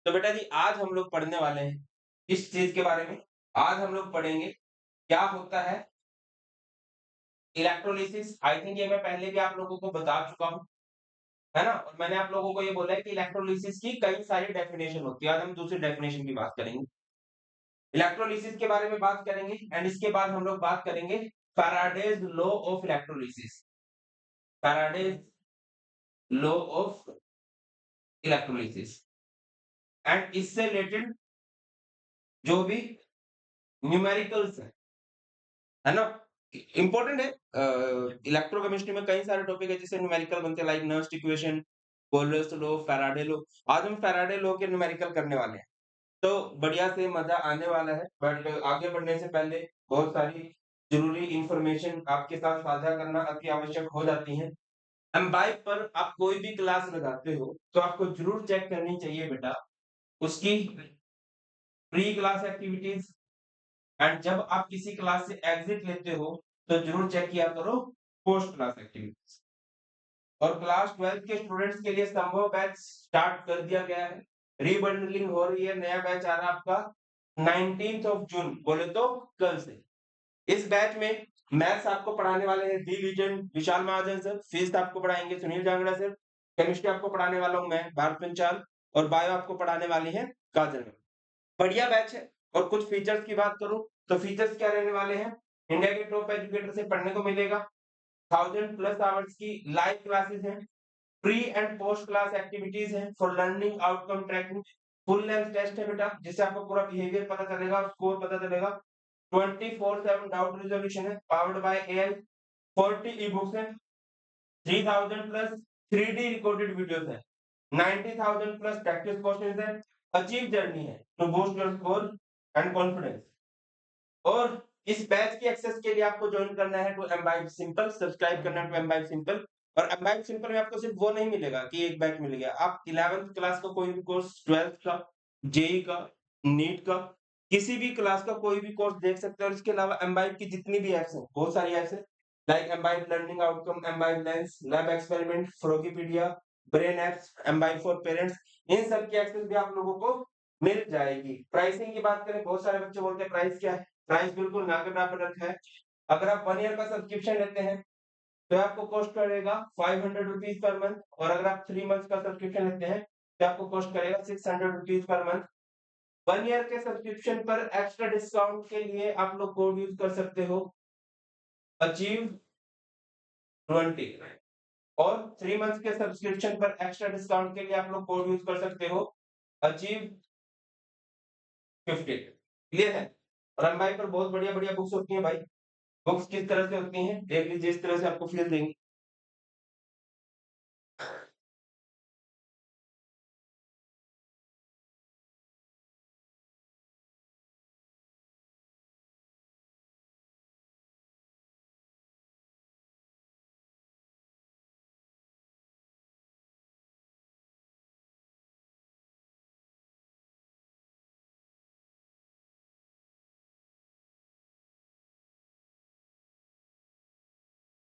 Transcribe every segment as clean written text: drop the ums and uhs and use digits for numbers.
तो बेटा जी आज हम लोग पढ़ने वाले हैं इस चीज़ के बारे में। आज हम लोग पढ़ेंगे क्या होता है इलेक्ट्रोलिसिस। आई थिंक ये मैं पहले भी आप लोगों को बता चुका हूँ, है ना? और मैंने आप लोगों को ये बोला है कि इलेक्ट्रोलिसिस की कई सारी डेफिनेशन होती है। आज हम दूसरी डेफिनेशन की बात करेंगे। इलेक्ट्रोलिसिस के बारे में बात करेंगे एंड इसके बाद हम लोग बात करेंगे Faraday's law of electrolysis. Faraday's law of electrolysis and इससे रिलेटेड जो भी न्यूमेरिकल्स है ना? इंपॉर्टेंट है। इलेक्ट्रोकेमिस्ट्री में कई सारे टॉपिक है जिससे न्यूमेरिकल बनते हैं like Nernst equation, Boyle's law, Faraday law. आज हम फैराडे लॉ के न्यूमेरिकल करने वाले हैं। तो बढ़िया से मजा आने वाला है, बट आगे बढ़ने से पहले बहुत सारी जरूरी इंफॉर्मेशन आपके साथ साझा करना अति आवश्यक हो जाती है। एमबाइक पर आप कोई भी क्लास लगाते हो तो आपको जरूर चेक करनी चाहिए बेटा उसकी प्री क्लास एक्टिविटीज एंड जब आप किसी क्लास से एग्जिट लेते हो तो जरूर चेक किया करो पोस्ट क्लास एक्टिविटीज। और क्लास 12 के स्टूडेंट्स के लिए संभव बैच स्टार्ट कर दिया गया है। रीबंडलिंग हो रही है, नया बैच आ रहा है आपका 19th ऑफ जून, बोले तो कल से। इस बैच में मैथ्स आपको पढ़ाने वाले हैं डी विजन विशाल महाजन सर, फिजिक्स आपको पढ़ाएंगे सुनील जांगड़ा सर, केमिस्ट्री आपको पढ़ाने वाला हूं मैं भारत पंचाल, और बायो आपको पढ़ाने वाली है काजल मैम। बढ़िया बैच है। और कुछ फीचर्स की बात करूं तो फीचर्स क्या रहने वाले हैं? इंडिया के टॉप एजुकेटर से पढ़ने को मिलेगा, 1000+ आवर्स की लाइव क्लासेस हैं, pre and post class activities हैं for learning outcome tracking, full length test है बेटा जिससे आपको पूरा बिहेवियर पता चलेगा, स्कोर पता चलेगा, 24/7 डाउट रिजोल्यूशन है powered by AI, 40 e books है, 3000+ 3D रिकॉर्डेड वीडियोस है, 90,000+ प्रैक्टिस क्वेश्चंस है, अचीव जर्नी है to boost your score and confidence. और इस बैच की एक्सेस के लिए आपको ज्वाइन करना है टू एमबाइब सिंपल, सब्सक्राइब करना है टू एमबाइब सिंपल। और एमबाइब सिंपल में आपको सिर्फ वो नहीं मिलेगा कि एक बैच मिल गया, आप 11th क्लास का कोई भी कोर्स, 12th का, जेई का, नीट का, किसी भी क्लास का कोई भी कोर्स देख सकते हैं। और इसके अलावा एमबाइब की जितनी भी एप्स हैं, बहुत सारी एप्स हैं like Embibe learning outcome, Embibe lens, lab experiment, frokipedia, brain apps, Embibe for parents, इन सब की एक्सेस भी आप लोगों को मिल जाएगी। प्राइसिंग की बात करें, बहुत सारे बच्चे बोलते हैं प्राइस क्या है? प्राइस बिल्कुल ना के बराबर रखा है। अगर आप 1 ईयर का सब्सक्रिप्शन लेते हैं तो आपको कॉस्ट करेगा 500 रुपीज पर मंथ, और अगर आप 3 मंथ का सब्सक्रिप्शन लेते हैं तो आपको कॉस्ट करेगा 600 रुपीज पर मंथ। 1 ईयर के सब्सक्रिप्शन पर एक्स्ट्रा डिस्काउंट के लिए आप लोग कोड यूज कर सकते हो अचीव 20, और 3 मंथ के सब्सक्रिप्शन पर एक्स्ट्रा डिस्काउंट के लिए आप लोग कोड यूज कर सकते हो अचीव 50। क्लियर है? और एमबाई पर बहुत बढ़िया बढ़िया बुक्स होती हैं भाई। बुक्स किस तरह से होती हैं देख लीजिए, इस तरह से आपको फील देंगी।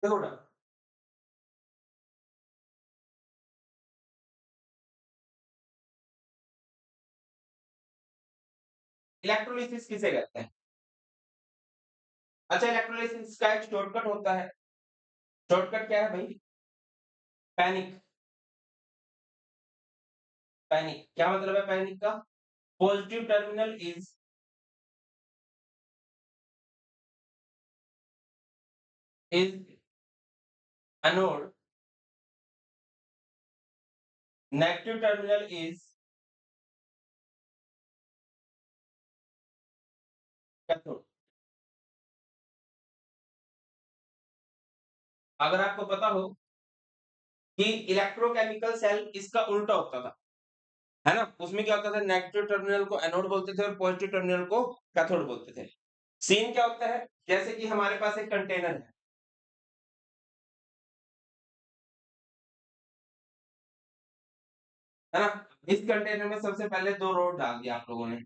देखो ना, इलेक्ट्रोलिसिस किसे कहते हैं? अच्छा, इलेक्ट्रोलिसिस का एक शॉर्टकट होता है। शॉर्टकट क्या है भाई? पैनिक। पैनिक क्या मतलब है पैनिक का? Positive terminal is anode, negative terminal is cathode. अगर आपको पता हो कि इलेक्ट्रोकेमिकल सेल इसका उल्टा होता था, है ना? उसमें क्या होता था, नेगेटिव टर्मिनल को एनोड बोलते थे और पॉजिटिव टर्मिनल को कैथोड बोलते थे। सीन क्या होता है, जैसे कि हमारे पास एक कंटेनर है ना? इस कंटेनर में सबसे पहले 2 रॉड डाल दिया आप लोगों ने।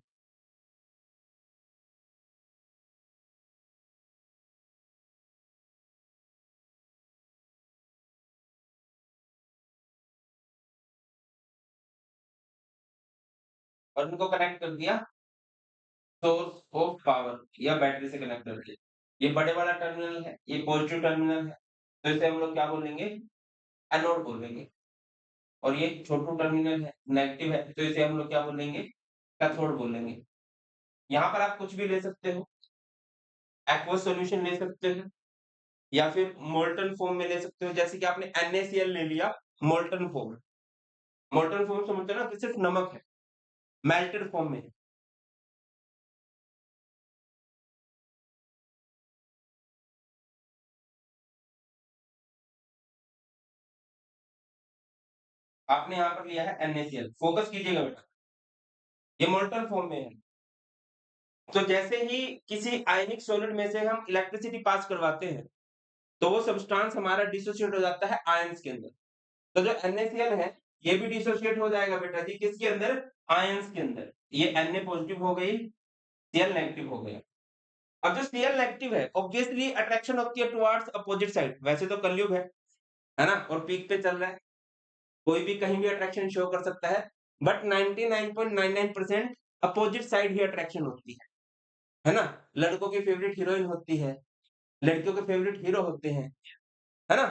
और इनको कनेक्ट कर दिया सोर्स ऑफ पावर या बैटरी से कनेक्ट कर दिया। ये बड़े वाला टर्मिनल है, ये पॉजिटिव टर्मिनल है, तो इसे हम लोग क्या बोलेंगे? एनोड बोलेंगे। और ये छोटू टर्मिनल है, नेगेटिव है, तो इसे हम लोग क्या बोलेंगे? कैथोड बोलेंगे। यहाँ पर आप कुछ भी ले सकते हो, एक्वस सॉल्यूशन ले सकते हो या फिर मोल्टन फॉर्म में ले सकते हो, जैसे कि आपने NaCl ले लिया मोल्टन फॉर्म। मोल्टन फॉर्म समझते हो ना कि सिर्फ नमक है, मेल्टेड फॉर्म में। आपने यहाँ पर लिया है NaCl, फोकस कीजिएगा बेटा, ये मोल्टन फॉर्म में है। तो जैसे ही किसी आयनिक सॉलिड में से हम इलेक्ट्रिसिटी पास करवाते हैं, तो वो सब्सटेंस हमारा डिसोसिएट हो जाता है आयंस के अंदर। तो जो NaCl है, ये भी डिसोसिएट हो जाएगा बेटा जी, किसके अंदर? आयंस के अंदर। ये Na पॉजिटिव हो गई, Cl नेगेटिव हो गया। अब जो Cl नेगेटिव है, ऑब्वियसली अट्रैक्शन होती है टुवर्ड्स अपोजिट साइड। वैसे तो कलयुग है ना? और पीक पे चल रहा है, कोई भी कहीं भी अट्रैक्शन शो कर सकता है, but 99.99% opposite side he attraction होती है ना? लड़कों की फेवरेट हीरोइन होती है, लड़कियों के फेवरेट हीरो होते हैं, है ना?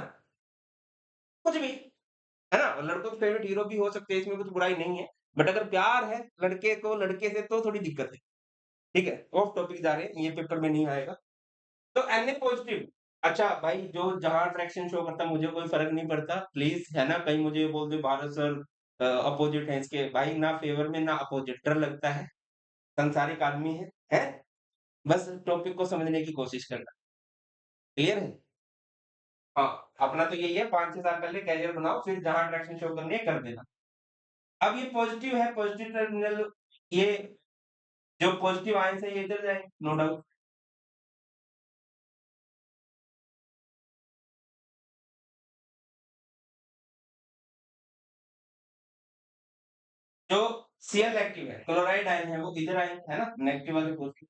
कुछ भी, है ना? और लड़कों के फेवरेट हीरो भी हो सकते हैं, इसमें कुछ बुराई नहीं है, बट अगर प्यार है लड़के को लड़के से तो थोड़ी दिक्कत है, ठीक है? ऑफ टॉपिक जा रहे हैं, ये पेपर में नहीं आएगा। तो Na पॉजिटिव, अच्छा भाई, जो जहाँ अट्रैक्शन शो करता है मुझे कोई फर्क नहीं पड़ता, प्लीज, है ना? कहीं मुझे ये बोल दे भारत सर अपोजिट है इसके, भाई ना फेवर में ना अपोजिट, डर लगता है, संसारिक आदमी है? बस टॉपिक को समझने की कोशिश करना। क्लियर है? हाँ, अपना तो यही है, 5-6 साल पहले कैरियर बनाओ, फिर जहाँ अट्रैक्शन शो करनी है कर देना। अब ये पॉजिटिव है, पॉजिटिव टर्मिनल, ये जो पॉजिटिव आयंस है ये इधर जाए, नो डाउट। जो Cl एक्टिव है, क्लोराइड आयन है, वो इधर आए, है ना? नेगेटिव वाले पॉजिटिव।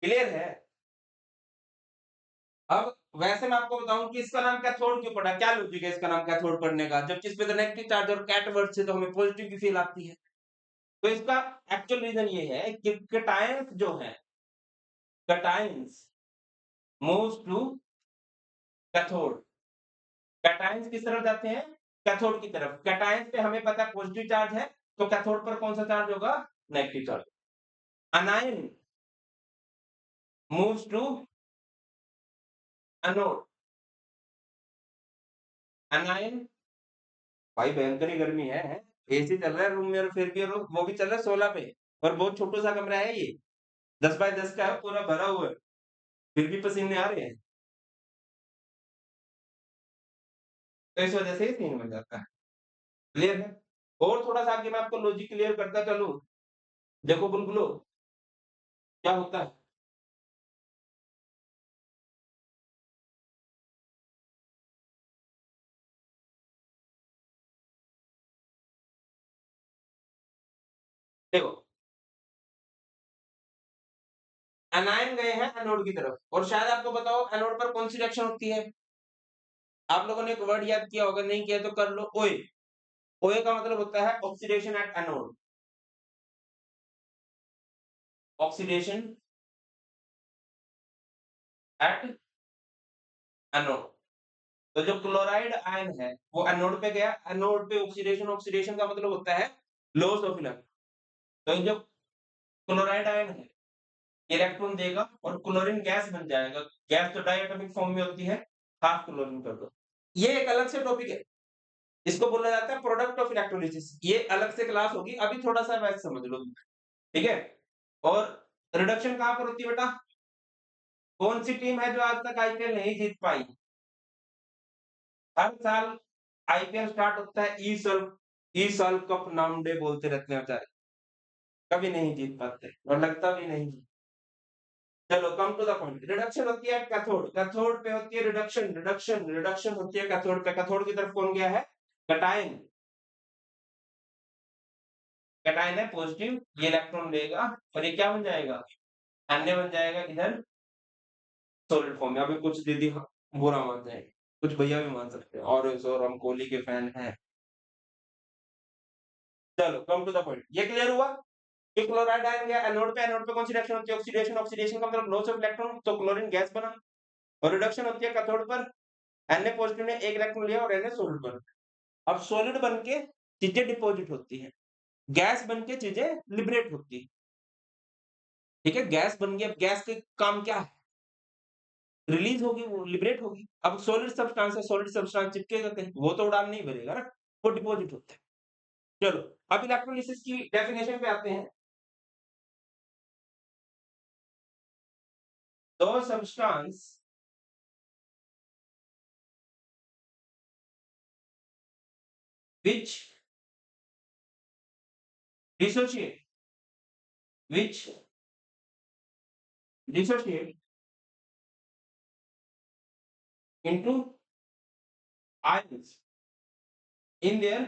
क्लियर है? अब वैसे मैं आपको बताऊं कि इसका नाम कैथोड क्यों पड़ा, क्या लॉजिक है इसका नाम कैथोड पड़ने का? जब किस पे तो नेगेटिव चार्ज और कैट वर्ड से तो हमें पॉजिटिव की फील आती है। तो इसका एक्चुअल रीजन ये है कि कैटायंस जो है, cations moves to cathode. Cations किस तरफ जाते हैं? कैथोड की तरफ। कैटायंस पे हमें पता है पॉजिटिव चार्ज है, तो कैथोड पर कौन सा चार्ज होगा? Negative charge. Anion moves to anode. Anion, भाई भयंकर ही गर्मी है? एसी चल रहा है रूम में और फिर भी वो भी चल रहा है 16 पे, और बहुत छोटा सा कमरा है ये, 10 बाय 10 का है, पूरा भरा हुआ है, फिर भी पसीने आ रहे हैं, तो इस वजह से ये सीन बन जाता है। क्लियर है? और थोड़ा सा आगे मैं आपको लॉजिक क्लियर करता चलूं। देखो बुलबुलो, क्या होता है? देखो, एनायन गए हैं एनोड की तरफ, और शायद आपको बताओ एनोड पर कौन सी रिएक्शन होती है? आप लोगों ने एक वर्ड याद किया होगा, नहीं किया तो कर लो, ओए। ओए का मतलब होता है oxidation at anode. Oxidation at anode. तो जो क्लोराइड आयन है वो एनोड पे गया, एनोड पे ऑक्सीडेशन, ऑक्सीडेशन का मतलब होता है लॉस ऑफ इलेक्ट्रॉन। तो ये जो क्लोराइड आयन है, ये इलेक्ट्रॉन देगा और क्लोरीन गैस बन जाएगा। गैस तो डायटोमिक फॉर्म में होती है, हाफ क्लोरीन कर दो। ये एक अलग से टॉपिक है, इसको बोला जाता है प्रोडक्ट ऑफ इलेक्ट्रोलिसिस। ये अलग से क्लास होगी, अभी थोड़ा सा वैसे समझ लो, ठीक है? और रिडक्शन कहां पर होती है बेटा? कौन सी टीम है जो आज तक आईपीएल नहीं जीत पाई? हर साल आईपीएल स्टार्ट होता है, ई साल कप नाम डे बोलते रहते हैं बेचारे, कभी नहीं जीत पाते और लगता भी नहीं। चलो come to the point, reduction होती है कैथोड, कैथोड पे होती है रिडक्शन, रिडक्शन रिडक्शन होती है कैथोड पे। कैथोड की तरफ कौन गया है? कैटायन। कैटायन है पॉजिटिव, ये इलेक्ट्रॉन लेगा और ये क्या बन जाएगा? Na बन जाएगा इधर सॉलिड फॉर्म में। अभी कुछ दीदी बुरा मान जाएँगे। कुछ भैया भी मान सकते हैं और हम कोहली के फैन हैं। चलो कम टू द पॉइंट। ये क्लियर हुआ कि क्लोराइड आयन गया एनोड पे कौन सी रिएक्शन होती है? ऑक्सीडेशन। ऑक्सीडेशन का मतलब लॉस ऑफ इलेक्ट्रॉन, तो क्लोरीन गैस बना। और रिडक्शन होती है कैथोड पर। Na पॉजिटिव ने एक इलेक्ट्रॉन लिया और Na सॉलिड बन गया। अब सॉलिड बन के चीजें डिपॉजिट होती हैं, गैस बन के चीजें लिबरेट होती है। ठीक है, गैस बन गई। अब गैस का काम क्या है? रिलीज होगी, वो लिबरेट होगी। अब सॉलिड सब्सटेंस है, सॉलिड सब्सटेंस चिपकेगा कहीं, वो तो उड़ान नहीं भरेगा ना, वो डिपॉजिट होता है। चलो अब इलेक्ट्रोलिसिस की डेफिनेशन पे आते हैं। दो substance which dissociate which dissociate into ions in their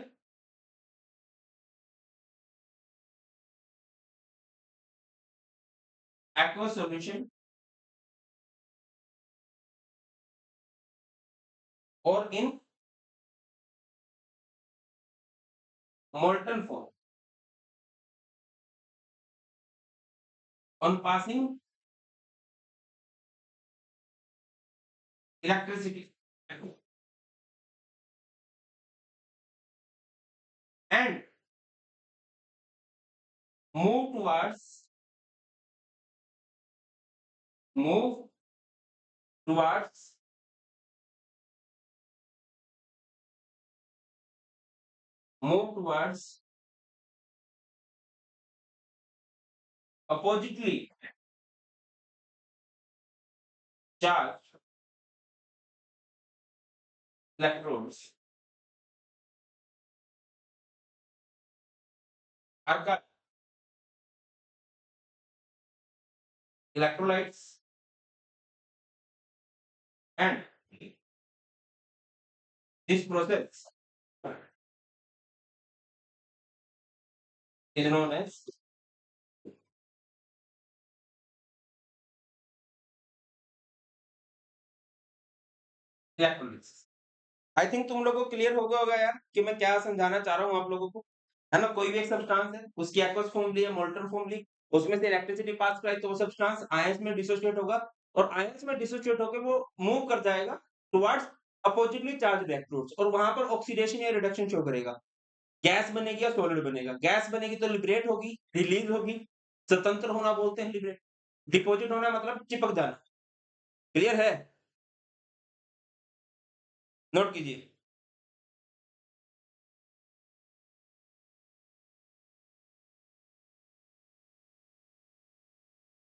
aqueous solution or in molten form on passing electricity and move towards move towards move towards oppositely charged electrodes are called electrolytes, and this process is known as electrolysis. I think तुम लोगों को clear हो गया होगा यार कि मैं क्या समझाना चाह रहा हूँ आप लोगों को। है ना, कोई भी एक सब्सटेंस है, उसकी एक्वस फॉर्म ली है, मोल्टन फॉर्म ली, उसमें से इलेक्ट्रिसिटी पास कराई, तो वो सब्सटेंस आयंस में डिसोसिएट होगा और आयंस में डिसोसिएट होकर वो मूव कर जाएगा टुवर्ड्स अपोजिटली चार्ज इलेक्ट्रोड्स, और वहां पर ऑक्सीडेशन या रिडक्शन शो करेगा। गैस बनेगी या सॉलिड बनेगा। गैस बनेगी तो लिबरेट होगी, रिलीज होगी। स्वतंत्र होना बोलते हैं लिबरेट। डिपोजिट होना मतलब चिपक जाना। क्लियर है? नोट कीजिए।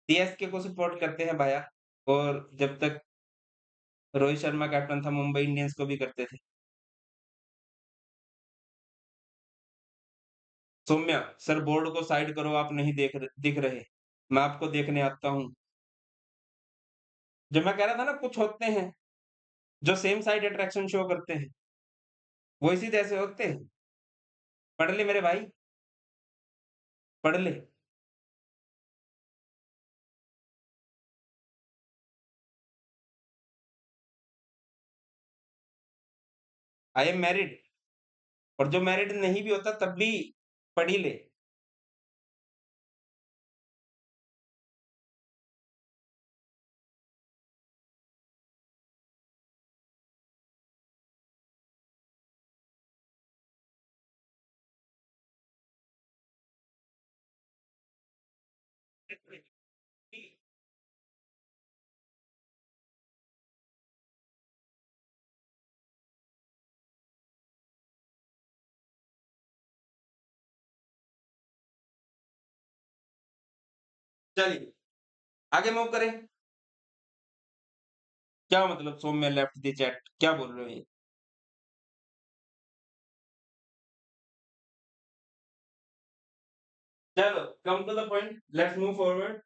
सीएसके को सपोर्ट करते हैं भाया, और जब तक रोहित शर्मा कैप्टन था मुंबई इंडियंस को भी करते थे। सौम्या सर बोर्ड को साइड करो, आप नहीं दिख रहे, मैं आपको देखने आता हूँ। जो मैं कह रहा था ना, कुछ होते हैं जो सेम साइड अट्रैक्शन शो करते हैं, वो इसी जैसे होते हैं। पढ़ ले मेरे भाई, पढ़ ले। आई एम मैरिड, और जो मैरिड नहीं भी होता तब भी पढ़ ही ले। चलिए आगे मूव करें। क्या मतलब सौम्य लेफ्ट द चैट, क्या बोल रहे हो ये? चलो come to the point, let's move forward.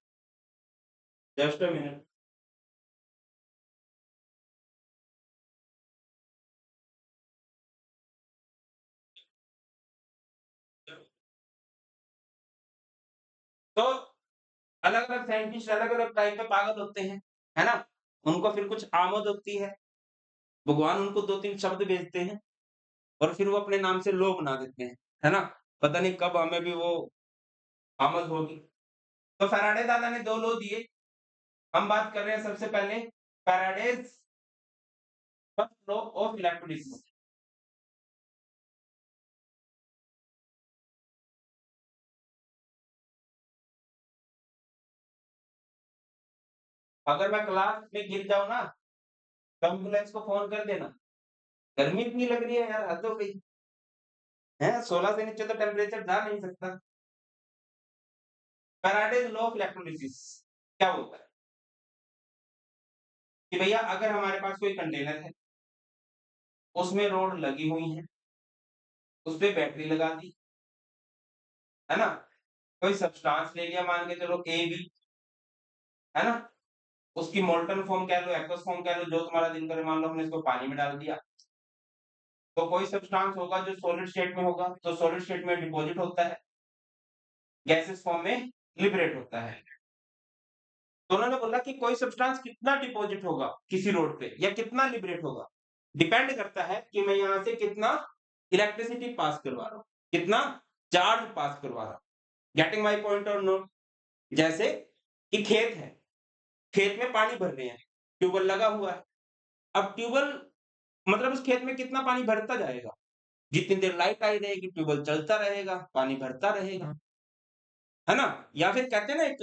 Just a minute. तो अलग अलग साइंटिस्ट अलग अलग टाइम पे पागल होते हैं, है ना। उनको फिर कुछ आमद होती है, भगवान उनको 2-3 शब्द भेजते हैं और फिर वो अपने नाम से लॉ बना देते हैं, है ना? पता नहीं कब हमें भी वो आमद होगी। तो फ़ैराडे दादा ने 2 लॉ दिए। हम बात कर रहे हैं सबसे पहले फ़ैराडेज़ फर्स्ट लॉ ऑफ इलेक्ट्रोलिसिस। अगर मैं क्लास में गिर जाऊँ ना, तो एम्बुलेंस को फ़ोन कर देना। गर्मी इतनी लग रही है यार, हद हो गई। हैं? 16 से नीचे तो टेम्परेचर जा नहीं सकता। फ़ैराडेज़ लॉ ऑफ इलेक्ट्रोलिसिस क्या बोलता है कि भैया अगर हमारे पास कोई कंटेनर है, उसमें रॉड लगी हुई है, उसपे बैटरी लगा दी, है ना? कोई सब्सटेंस ले लिया मान के चलो AB, है ना? उसकी मोल्टन फॉर्म कह लो, एक्वस फॉर्म कह लो, जो तुम्हारा दिल करे, मान लो हमने इसको पानी में डाल दिया। तो कोई सब्सटेंस होगा जो सॉलिड स्टेट में होगा, तो सॉलिड स्टेट में डिपॉज़िट होता है, गैसेस फॉर्म में लिबरेट होता है। तो उन्होंने बोला कि कोई सब्सटेंस कितना डिपॉज़िट होगा किसी रोड पे या कितना लिबरेट होगा, डिपेंड करता है कि मैं यहाँ से कितना इलेक्ट्रिसिटी पास करवा रहा हूँ, कितना चार्ज पास करवा रहा हूँ। गेटिंग माय पॉइंट और नोट? जैसे कि खेत है, खेत में पानी भर रहे हैं, ट्यूबवेल लगा हुआ है। अब ट्यूबवेल मतलब उस खेत में कितना पानी भरता जाएगा, जितनी देर लाइट आई रहेगी ट्यूबवेल चलता रहेगा, पानी भरता रहेगा, है ना? या फिर कहते हैं ना एक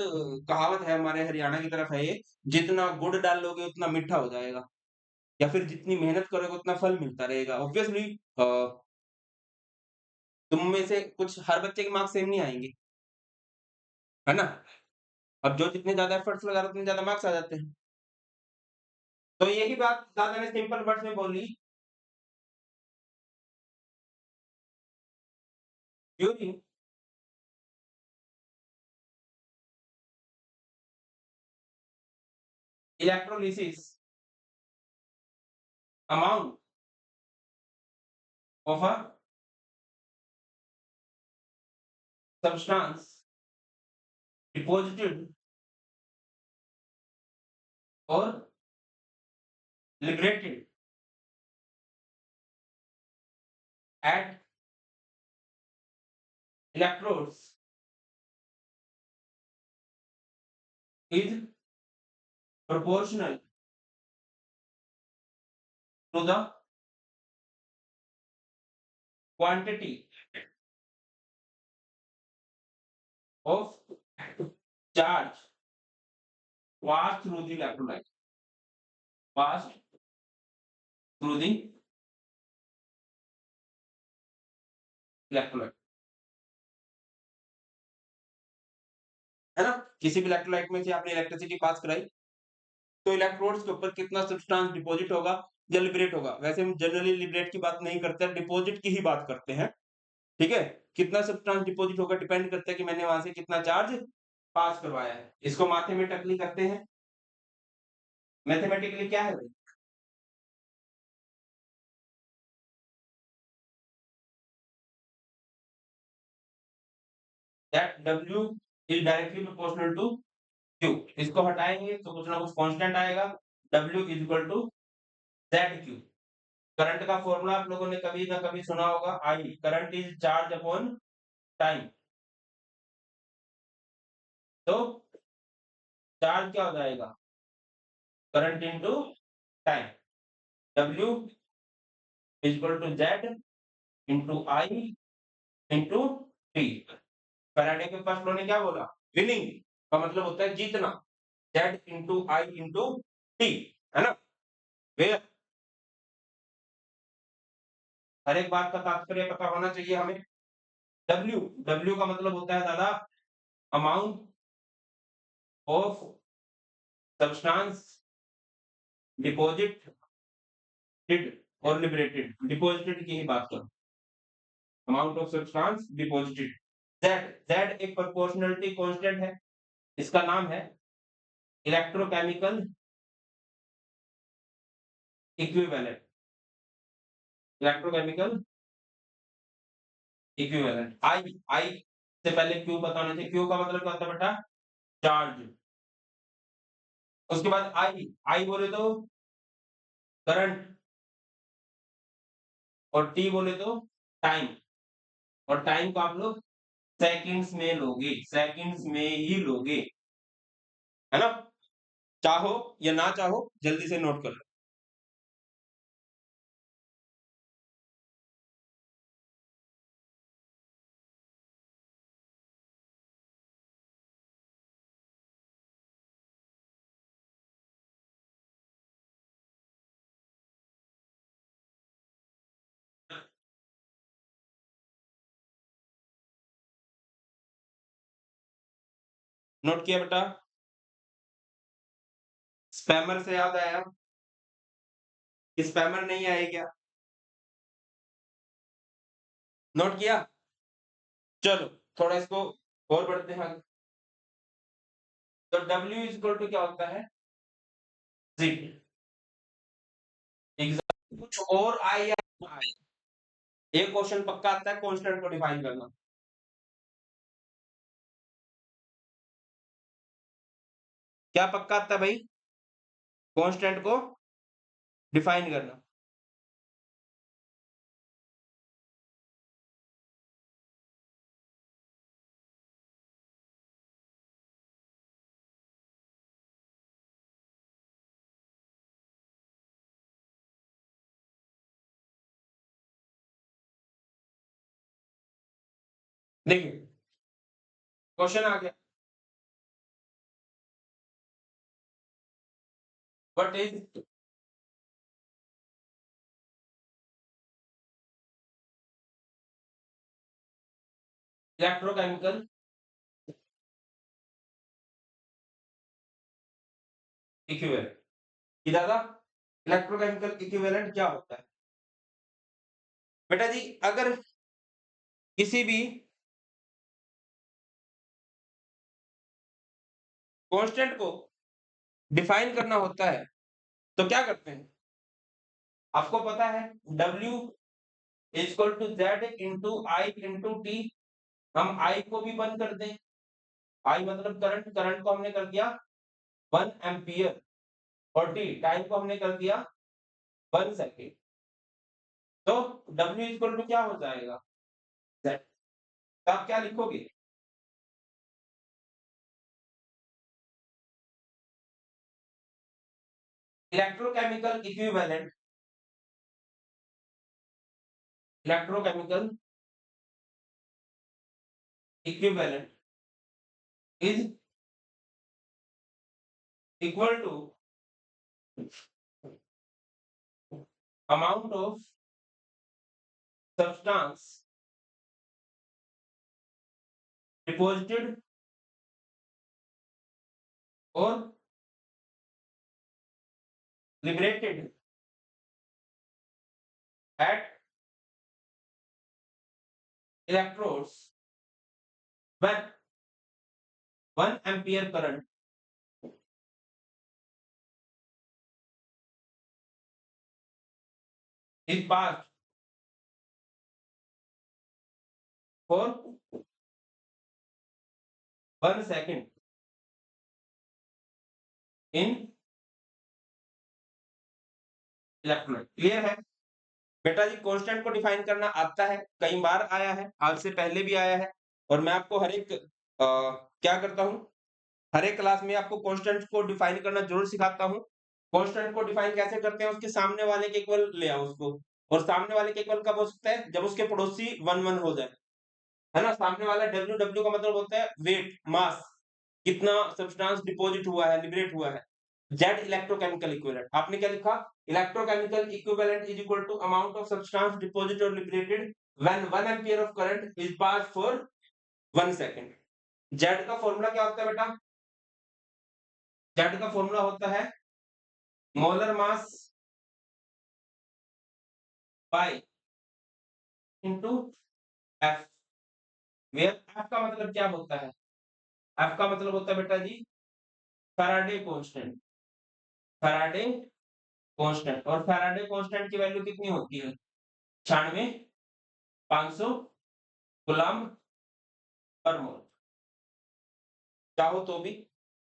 कहावत है हमारे हरियाणा की तरफ है ये, जितना गुड़ डालोगे उतना मीठा हो जाएगा, या फिर जितनी मेहनत करोगे उतना फल मिलता रहेगा। ऑब्वियसली अ, तुम में से कुछ हर बच्चे के मार्क्स सेम नहीं आएँगे, है ना? अब जो जितने ज़्यादा एफर्ट्स लगा रहा है उतने ज़्यादा मार्क्स आ जाते हैं। तो यही बात दादा ने सिंपल वर्ड्स में बोली, during electrolysis amount of a substance deposited or liberated at electrodes is proportional to the quantity of charge passed through the electrolyte. Passed through the electrolyte. है ना? किसी भी इलेक्ट्रोलाइट में से आपने इलेक्ट्रिसिटी पास कराई, तो इलेक्ट्रोड्स के ऊपर कितना सब्सटेंस डिपॉजिट होगा या लिबरेट होगा। वैसे हम जनरली लिबरेट की बात नहीं करते हैं, डिपॉजिट की ही बात करते हैं। ठीक है? कितना सब्सटेंस डिपॉजिट होगा डिपेंड करता है कि मैंने वहाँ से कितना चार्ज पास करवाया है। इसको मैथमेटिकली करते हैं। मैथमेटिकली क्या है भाई? That W is directly proportional to Q। इसको हटाएँगे तो कुछ ना कुछ कांस्टेंट आएगा। W is equal to ZQ। Current का फॉर्मूला आप लोगों ने कभी ना कभी सुना होगा, I current is charge upon time. तो चार्ज क्या हो जाएगा? Current into time. W is equal to Z into I into T। Faraday के फर्स्ट लॉ ने क्या बोला? विनिंग का मतलब होता है जीतना। Z into I into T, है ना? वेयर हर एक बात का तात्पर्य पता होना चाहिए हमें। W का मतलब होता है दादा अमाउंट ऑफ सब्सटेंस डिपॉजिटेड और लिबरेटेड। डिपॉजिटेड की ही बात करो। Amount of substance deposited. Z एक प्रोपोर्शनलिटी कांस्टेंट है। इसका नाम है electrochemical equivalent. Electrochemical equivalent. I से पहले Q पता होना चाहिए। Q का मतलब क्या होता है बेटा? चार्ज। उसके बाद I बोले तो करंट। और टी बोले तो टाइम, और टाइम को आप लोग सेकंड्स में लोगे, सेकंड्स में ही लोगे, है ना? चाहो या ना चाहो जल्दी से नोट कर लो। नोट किया बेटा? स्पैमर से याद आया कि स्पैमर नहीं आए क्या? नोट किया? चलो थोड़ा इसको और बढ़ते हैं आगे। तो W इज इक्वल टू क्या होता है? जिट। एग्जाम कुछ और आए या ना आए, एक क्वेश्चन पक्का आता है, कांस्टेंट को डिफाइन करना। क्या पक्का आता है भाई? कांस्टेंट को डिफाइन करना। देखिए क्वेश्चन आ गया, व्हाट इज इलेक्ट्रोकेमिकल इक्विवेलेंट? कि दादा इलेक्ट्रोकेमिकल इक्विवेलेंट क्या होता है? बेटा जी अगर किसी भी कांस्टेंट को डिफाइन करना होता है तो क्या करते हैं? आपको पता है W is equal to Z into I into T. हम I को भी बंद कर दें, I मतलब करंट, करंट को हमने कर दिया 1 एम्पियर, और टी टाइम को हमने कर दिया 1 सेकेंड। तो W इज इक्वल टू क्या हो जाएगा? Z। तो आप क्या लिखोगे? Electrochemical equivalent, electrochemical equivalent is equal to amount of substance deposited or liberated at electrodes when 1 ampere current is passed for 1 second in electrode। Clear है? बेटा जी कांस्टेंट को डिफाइन करना आता है, कई बार आया है, आज से पहले भी आया है, और मैं आपको हर एक क्या करता हूँ, हर एक क्लास में आपको कांस्टेंट को डिफाइन करना जरूर सिखाता हूँ। कांस्टेंट को डिफाइन कैसे करते हैं? उसके सामने वाले के इक्वल ले आओ उसको, और सामने वाले के इक्वल कब हो सकता है? जब उसके पड़ोसी 1 1 हो जाए, है ना? सामने वाला डब्ल्यू, डब्ल्यू का मतलब होता है वेट, मास, कितना सब्सटेंस डिपॉजिट हुआ है, लिबरेट हुआ है। जेड इलेक्ट्रोकेमिकल इक्विवेलेंट, आपने क्या लिखा? Electrochemical equivalent is equal to amount of substance deposit और liberated when 1 ampere of current is pass for 1 second. Z का फॉर्मूला क्या होता है बेटा? जेड का फॉर्मूला होता है molar mass by into F, where F का मतलब क्या होता है? एफ का मतलब होता है बेटा जी फैराडे कांस्टेंट, फैराडे कांस्टेंट, और फैराडे कांस्टेंट की वैल्यू कितनी होती है? 96 500 कूलम्ब पर मोल। चाहो तो भी,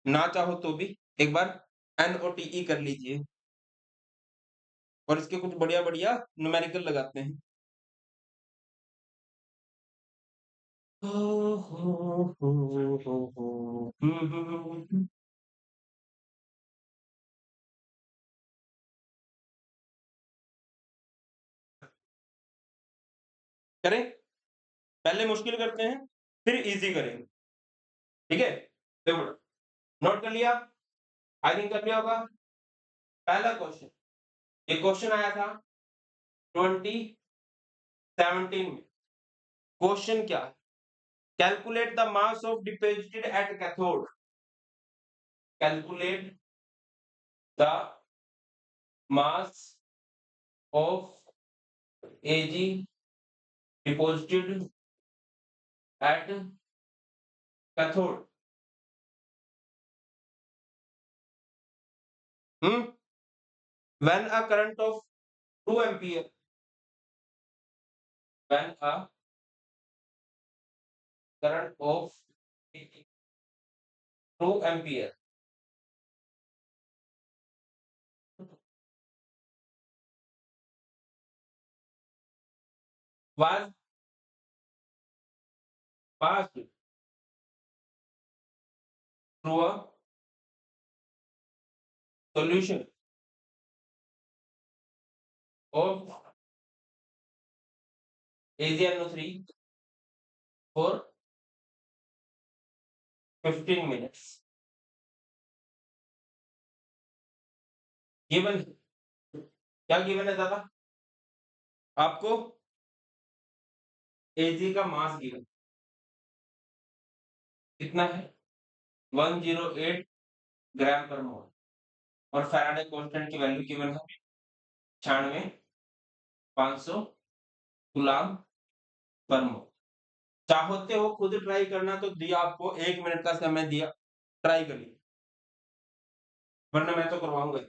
ना चाहो तो भी एक बार NOTE कर लीजिए, और इसके कुछ बढ़िया बढ़िया न्यूमेरिकल लगाते हैं। करें, पहले मुश्किल करते हैं, फिर इजी करेंगे, ठीक है? देखो, नोट कर लिया? आई थिंक कर लिया होगा। पहला क्वेश्चन, ये क्वेश्चन आया था 2017 में। क्वेश्चन क्या है? Calculate the mass of deposited at cathode. Calculate the mass of AG deposited at cathode. Hmm? When a current of 2 ampere, when a current of 2 ampere was passed through a solution of AgNO3 for 15 minutes. Given क्या given है दादा? आपको Ag का mass given कितना है? 108 ग्राम पर मोल और Faraday constant की वैल्यू गिवन है 96,500 कूलम्ब पर मोल। चाहते हो खुद ट्राई करना तो दिया आपको 1 मिनट का समय दिया, ट्राई करिए, वरना मैं तो करवाऊंगा।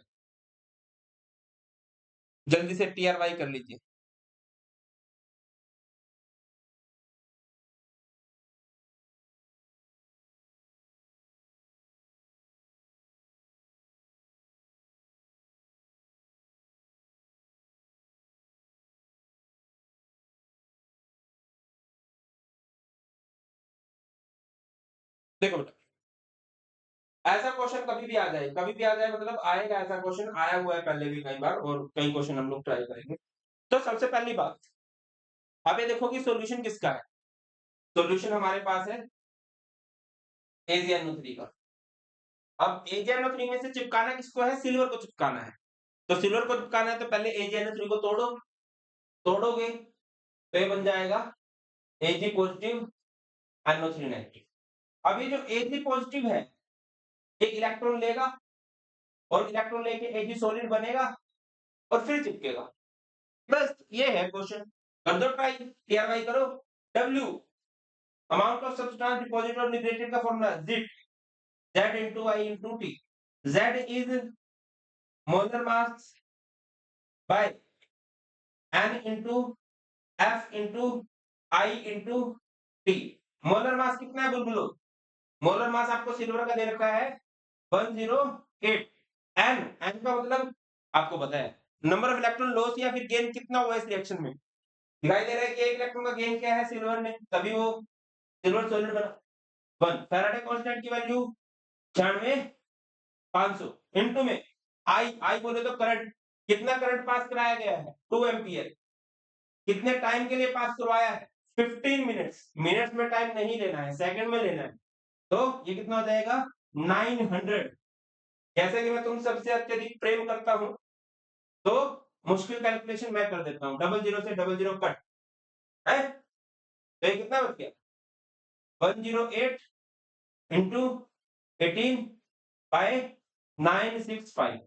जल्दी से TRY कर लीजिए। देखो बेटा, ऐसा क्वेश्चन कभी भी आ जाए, कभी भी आ जाए मतलब आएगा, ऐसा क्वेश्चन आया हुआ है पहले भी कई बार और कई क्वेश्चन हम लोग ट्राई करेंगे। तो सबसे पहली बात, अब ये देखो कि सॉल्यूशन किसका है। सॉल्यूशन हमारे पास है AgNO3 का। अब AgNO3 में से चिपकाना किसको है? सिल्वर को चिपकाना है। तो सिल्वर को चिपकाना है तो पहले AgNO3 को तोड़ो, तोड़ोगे तो ये बन जाएगा Ag पॉजिटिव NO3 नेगेटिव। अब ये जो Ag पॉजिटिव है, एक इलेक्ट्रॉन लेगा और इलेक्ट्रॉन लेके Ag सॉलिड बनेगा और फिर चिपकेगा। बस ये है क्वेश्चन। कर दो ट्राई, TRY करो। W amount of substance deposit और लिबरेटेड का formula ZIT, Z into I into T। Z is molar mass by N into F into I into T। Molar mass कितना है बुलबुलो? मोलर मास आपको silver का दे रखा है 108। N का मतलब आपको पता है, नंबर ऑफ इलेक्ट्रॉन लॉस या फिर गेन कितना हुआ इस रिएक्शन में। दिखाई दे रहा है कि एक इलेक्ट्रॉन का गेन क्या है सिल्वर ने, तभी वो सिल्वर सॉलिड बना। 1 फैराडे कांस्टेंट की वैल्यू 96,500 इनटू में आई बोले तो करंट, कितना करंट पास कराया गया है? 2 एम्पियर। कितने टाइम के लिए पास करवाया है? 15 मिनट्स। मिनट्स में टाइम नहीं लेना है, सेकंड में लेना है। तो ये कितना हो जाएगा? 900। जैसे कि मैं तुम सबसे अत्यधिक प्रेम करता हूं तो मुश्किल कैलकुलेशन मैं कर देता हूं, डबल जीरो से डबल जीरो कट है, तो ये कितना बच गया? 108 इंटू 18 बाय 965।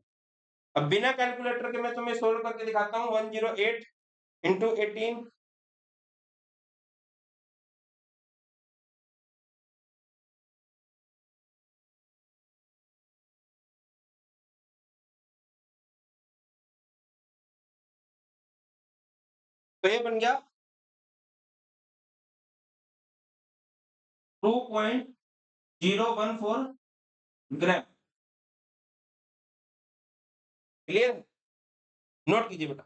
अब बिना कैलकुलेटर के मैं तुम्हें सोल्व करके दिखाता हूँ। 108 इंटू 18, तो ये बन गया 2.014 ग्राम। क्लियर? नोट कीजिए बेटा।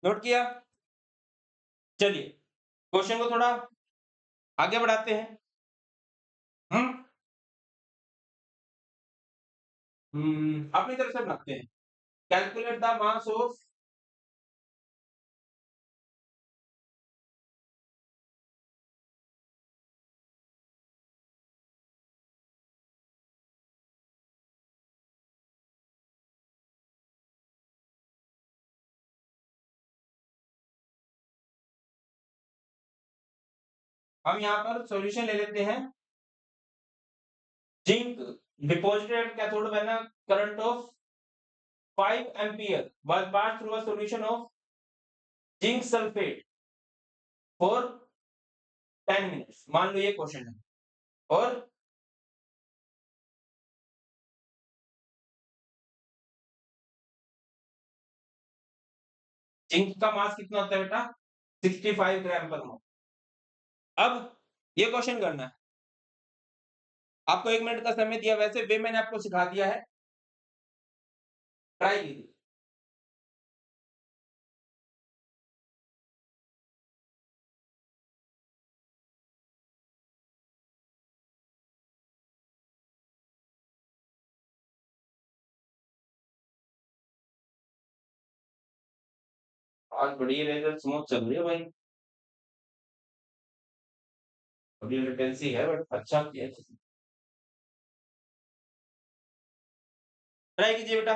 नोट किया? चलिए क्वेश्चन को थोड़ा आगे बढ़ाते हैं। हम अपनी तरफ से बनाते हैं। कैलकुलेट द मास ऑफ हम यहाँ पर सॉल्यूशन ले लेते हैं। जिंक डिपॉजिटेड कैथोड में ना current of 5 ampere was passed through a solution of zinc sulphate for 10 minutes. मान लो ये क्वेश्चन है और जिंक का मास कितना होता है बेटा? 65 ग्राम पर मोल। अब ये क्वेश्चन करना है। आपको 1 मिनट का समय दिया, वैसे वे मैंने आपको सिखा दिया है, ट्राई कीजिए। आज बड़ी रेजर स्मूथ चल रही है भाई, अभी लेटेंसी है बट अच्छा किया है। ट्राई कीजिए बेटा।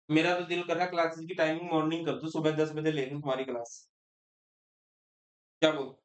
मेरा तो दिल कर रहा है क्लासेस की टाइमिंग मॉर्निंग कर दूं, सुबह 10 बजे ले लूं तुम्हारी क्लास। क्या बोल?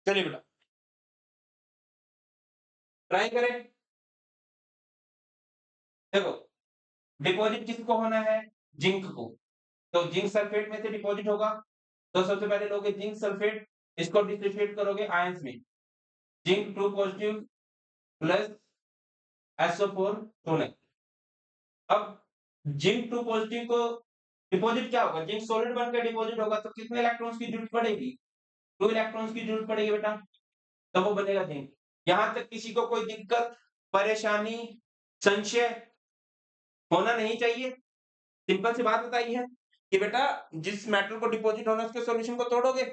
चलिए बेटा ट्राई करें। देखो डिपॉजिट किसको होना है? जिंक को। तो जिंक सल्फेट में से डिपॉजिट होगा। तो सबसे पहले लोगे जिंक सल्फेट, इसको डिफरेंशिएट करोगे आयंस में। Zinc 2 positive plus SO4 2। अब जिंक 2 पॉजिटिव को डिपॉजिट क्या होगा? जिंक सॉलिड बनकर डिपॉजिट होगा तो कितने इलेक्ट्रॉन्स की जरूरत पड़ेगी? 2 इलेक्ट्रॉन्स की जरूरत पड़ेगी बेटा, तब वो बनेगा जिंक। यहां तक किसी को कोई दिक्कत, परेशानी, संशय होना नहीं चाहिए। सिंपल सी बात बताई है कि बेटा जिस मेटल को डिपॉजिट होना है उसके सॉल्यूशन को तोड़ोगे।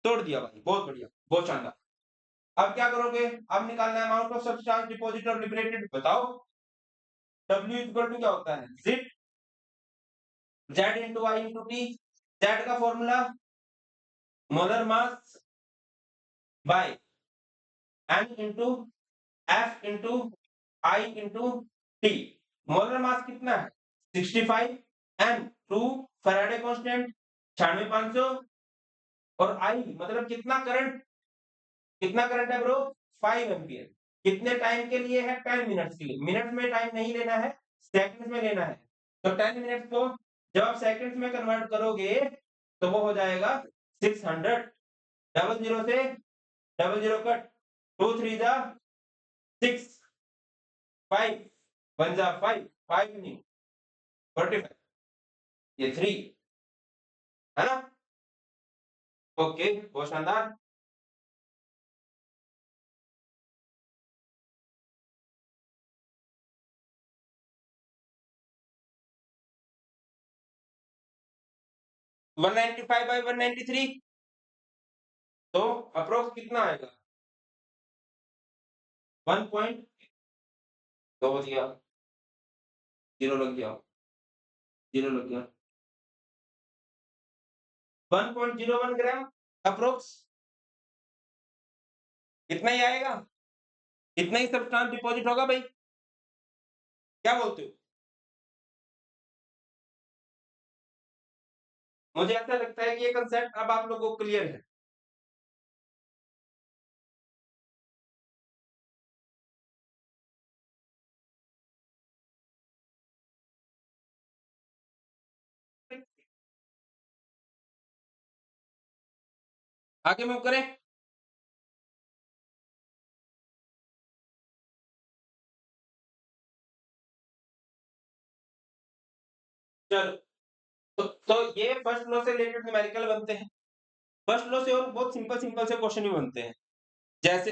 तोड़ दिया भाई, बहुत बढ़िया, बहुत शानदार। अब क्या करोगे? अब निकालना है अमाउंट ऑफ सब्सटेंस डिपॉजिट और लिबरेटेड। बताओ W इक्वल टू क्या होता है? Z into I into T. Z का formula molar mass bye M into F into I into T. Molar mass कितना है? 65 M टू फैराडे कांस्टेंट 96500 और आई मतलब कितना करंट? कितना करंट है ब्रो? 5 एम्पियर। कितने टाइम के लिए है? 10 मिनट्स के लिए। मिनट में टाइम नहीं लेना है, सेकंड्स में लेना है। तो 10 मिनट्स को जब आप सेकंड्स में कन्वर्ट करोगे तो वो हो जाएगा 600। डबल जीरो से डबल जीरो कट, 2 3 जा 6, 5 1 जा 5, 5 नहीं 45, ये 3 है ना? ओके बहुत शानदार। 195 बाई 193 तो अप्रोक्स कितना आएगा? 1 पॉइंट दो बज गया, जीरो लग गया, जीरो लग गया, 1.01 ग्राम अप्रोक्स। इतना ही आएगा। इतना ही सब्सटेंस डिपॉजिट होगा भाई, क्या बोलते हो? मुझे ऐसा लगता है कि ये कंसेप्ट अब आप लोगों को क्लियर है। आगे मूव करें। चलो, तो ये फर्स्ट लॉ से रिलेटेड न्यूमेरिकल बनते हैं। फर्स्ट लॉ से और बहुत सिंपल सिंपल से क्वेश्चन भी बनते हैं। जैसे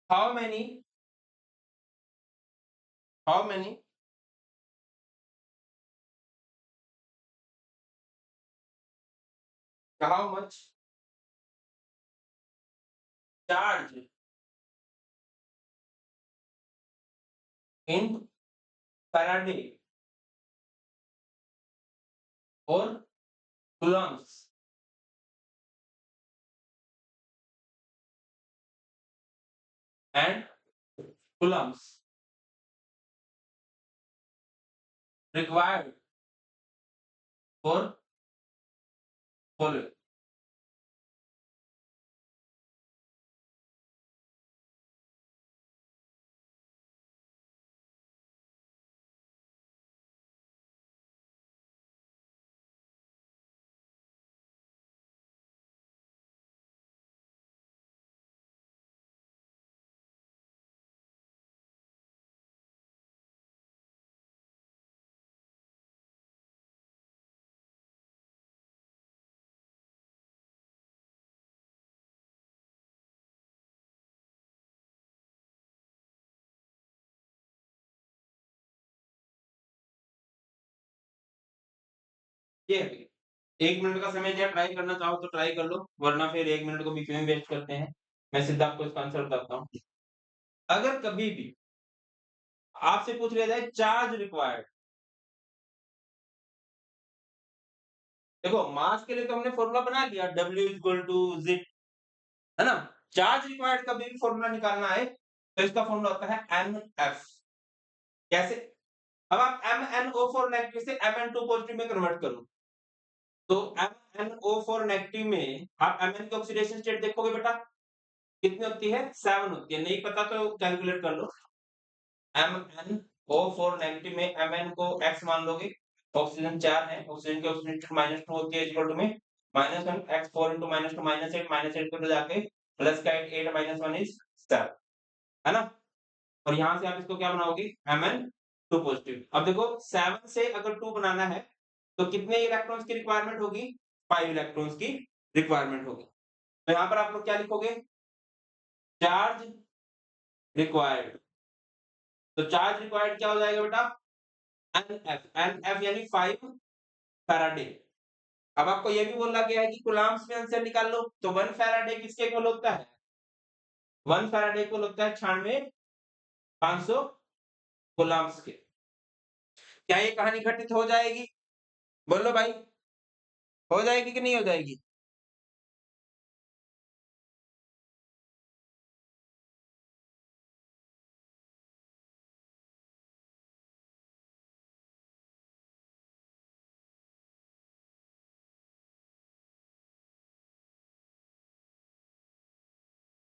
how many how many how much charge in Faraday और coulombs and coulombs required for following. ये है। 1 मिनट का समय दिया, ट्राई करना चाहो तो ट्राई कर लो, वरना फिर 1 मिनट को बीच में वेस्ट करते हैं। मैं सीधा आपको इसका आंसर बताता हूँ। अगर कभी भी आपसे पूछ लिया जाए चार्ज रिक्वायर्ड, देखो मास के लिए तो हमने फॉर्मूला बना लिया, W इक्वल टू Z, है ना? चार्ज रिक्वायर्ड का भी फॉर्मूला निकालना है तो इसका फॉर्मूला होता है MF। कैसे? अब आप MnO4 नेगेटिव से Mn2 पॉजिटिव में कन्वर्ट करो, तो MnO4 नेगेटिव में आप Mn की ऑक्सीडेशन स्टेट देखोगे बेटा, कितनी होती है? 7 होती है। नहीं पता तो कैलकुलेट कर लो। MnO4 नेगेटिव में Mn को x मान लोगे, ऑक्सीजन 4 है, ऑक्सीजन की ऑक्सीजन स्टेट -2 होती है, इक्वल टू में -1 x4 into -2 -8 को जाके प्लस का 8 -1 इज 7, है ना? और यहां से आप इसको क्या बनाओगे? Mn2 positive. अब देखो 7 से अगर 2 बनाना है तो कितने इलेक्ट्रॉन्स की रिक्वायरमेंट होगी? 5 इलेक्ट्रॉन्स की रिक्वायरमेंट होगी। तो यहां पर आप लोग क्या लिखोगे? Charge required. तो चार्ज रिक्वायर्ड क्या हो जाएगा बेटा? एनएफ यानी 5 फैराडे। अब आपको ये भी बोला गया है कि कूलम्ब्स में आंसर निकाल लो, तो 1 फैराडे किसके इक्वल होता है? 1 फैराडे इक्वल होता है 96,500 कूलम्ब्स के। क्या ये कहानी घटित हो जाएगी? बोलो भाई, हो जाएगी कि नहीं हो जाएगी?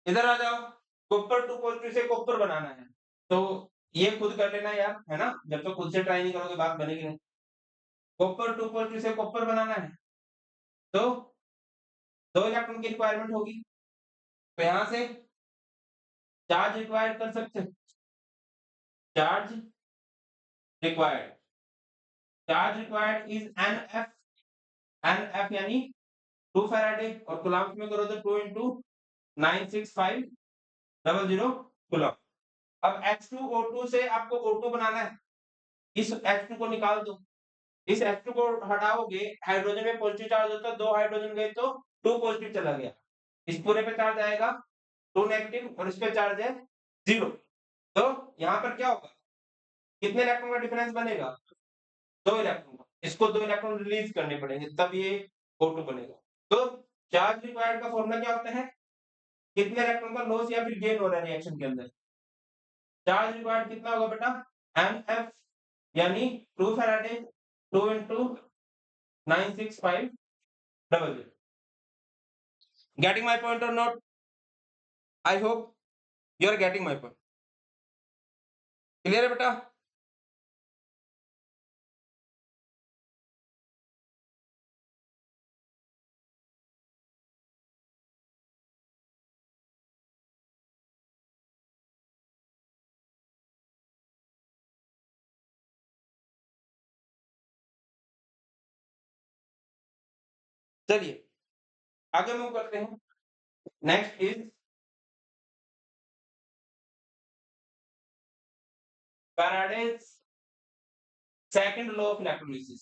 इधर आ जाओ। कॉपर टू पॉजिटिव से कॉपर बनाना है, तो ये खुद कर लेना यार, है ना? जब तक खुद से ट्राई नहीं करोगे बात बनेगी नहीं। कॉपर टू पॉजिटिव से कॉपर बनाना है, तो 2 इलेक्ट्रॉन की रिक्वायरमेंट होगी, तो यहां से चार्ज रिक्वायर्ड कर सकते हैं। Charge required, charge required is NF. NF यानी 2 फैराडे, और कूलम्ब्स में करो तो 2 into 96500 कूलम्ब। अब H2O2 से आपको O2 बनाना है, इस H2 को निकाल दो। इस H2 को हटाओगे, हाइड्रोजन में पॉजिटिव चार्ज होता है, 2 हाइड्रोजन गए तो 2 पॉजिटिव चला गया। इस पूरे पे चार्ज आएगा 2 नेगेटिव, और इस पे चार्ज है 0। तो यहाँ पर क्या होगा? कितने इलेक्ट्रॉन का डिफरेंस बनेगा? 2 इलेक्ट्रॉन का। इसको 2 इलेक्ट्रॉन रिलीज करने पड़ेंगे, तब ये O2 बनेगा। तो चार्ज रिक्वायर्ड का फॉर्मूला क्या होता है? कितने इलेक्ट्रॉन का लॉस या फिर गेन हो रहा है रिएक्शन के अंदर? चार्ज रिक्वायर्ड कितना होगा बेटा? एम एफ, यानी 2 Faraday 2 into 96500। Getting my point और not? I hope you are getting my point. Clear है बेटा? चलिए आगे मूव करते हैं। Next is Faraday's second law of electrolysis.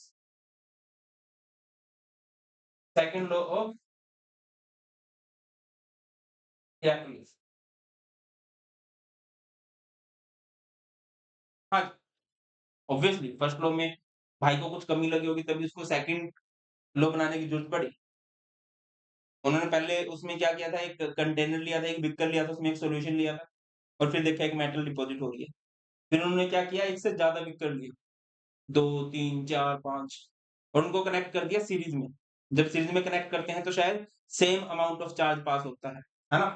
Second law of electrolysis. हाँ, ऑब्वियसली फर्स्ट लॉ में भाई को कुछ कमी लगी होगी तभी उसको सेकंड लॉ बनाने की जरूरत पड़ी। उन्होंने पहले उसमें क्या किया था, एक कंटेनर लिया था, एक बिकर लिया था, उसमें एक सॉल्यूशन लिया था और फिर देखा एक मेटल डिपॉजिट हो रही है। फिर उन्होंने क्या किया, एक से ज्यादा बिकर लिए, 2 3 4 5, और उनको कनेक्ट कर दिया सीरीज में। जब सीरीज में कनेक्ट करते हैं तो शायद सेम अमाउंट ऑफ चार्ज पास होता है ना?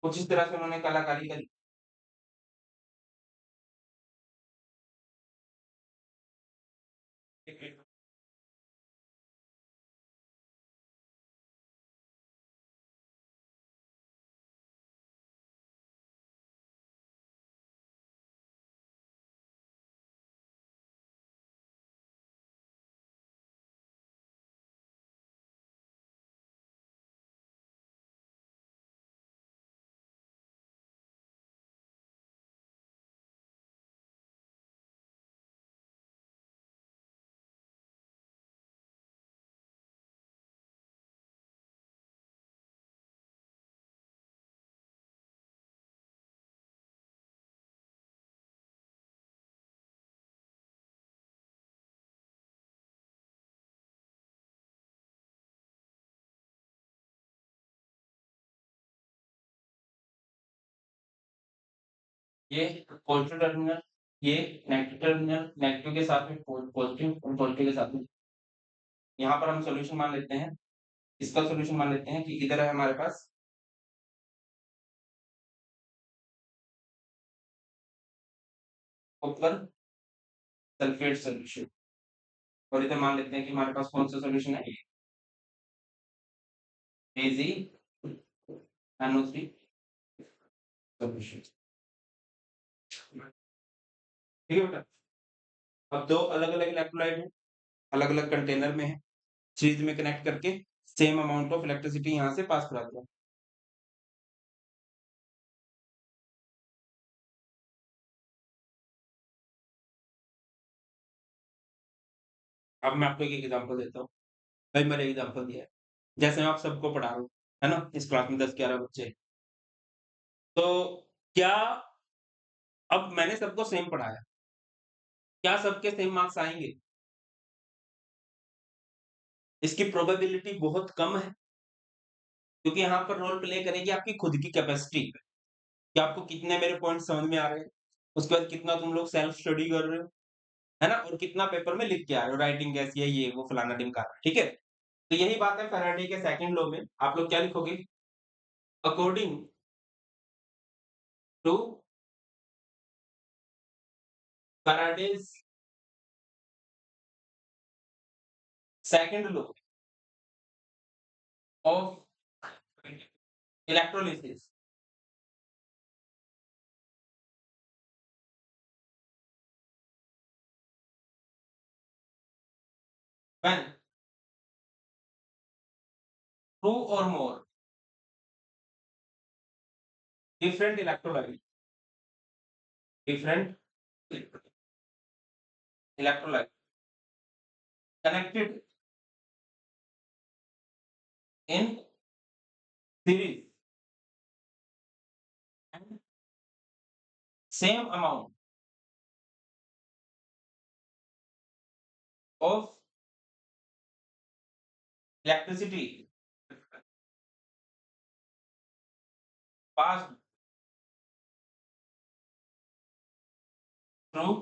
कुछ इस तरह से उन्होंने कलाकारी करी। ये पॉजिटिव टर्मिनल, ये नेगेटिव टर्मिनल, नेगेटिव के साथ में पॉजिटिव और पॉजिटिव के साथ में, यहाँ पर हम सॉल्यूशन मान लेते हैं, इसका सॉल्यूशन मान लेते हैं कि इधर है हमारे पास कॉपर सल्फेट सॉल्यूशन, और इधर मान लेते हैं कि हमारे पास कौन सा सॉल्यूशन है, AgNO3 सॉल्यूशन। ठीक है बेटा? अब दो अलग अलग इलेक्ट्रोलाइट है, अलग अलग कंटेनर में है, सीरीज में कनेक्ट करके सेम अमाउंट ऑफ इलेक्ट्रिसिटी यहाँ से पास करा दिया। अब मैं आपको एक एग्जांपल देता हूँ। कई बार एग्जांपल दिया है, जैसे मैं आप सबको पढ़ा रहा हूँ, है ना? इस क्लास में 10-11 बच्चे हैं। तो क्या, अब मैंने सबको सेम पढ़ाया, क्या सबके सेम मार्क्स आएंगे? इसकी प्रोबेबिलिटी बहुत कम है, क्योंकि यहाँ पर रोल प्ले करेगी आपकी खुद की कैपेसिटी, कि आपको कितने मेरे पॉइंट समझ में आ रहे हैं, उसके बाद कितना तुम लोग सेल्फ स्टडी कर रहे हो, है ना? और कितना पेपर में लिख के आ रहे हो, राइटिंग कैसी है, ये वो फलाना ढिमकाना, ठीक है? तो यही बात है फैराडे के सेकंड लॉ में, आप लोग क्या लिखोगे? According to Faraday's second law of electrolysis, when two or more different electrolyte, different electrolyte connected in series and same amount of electricity pass through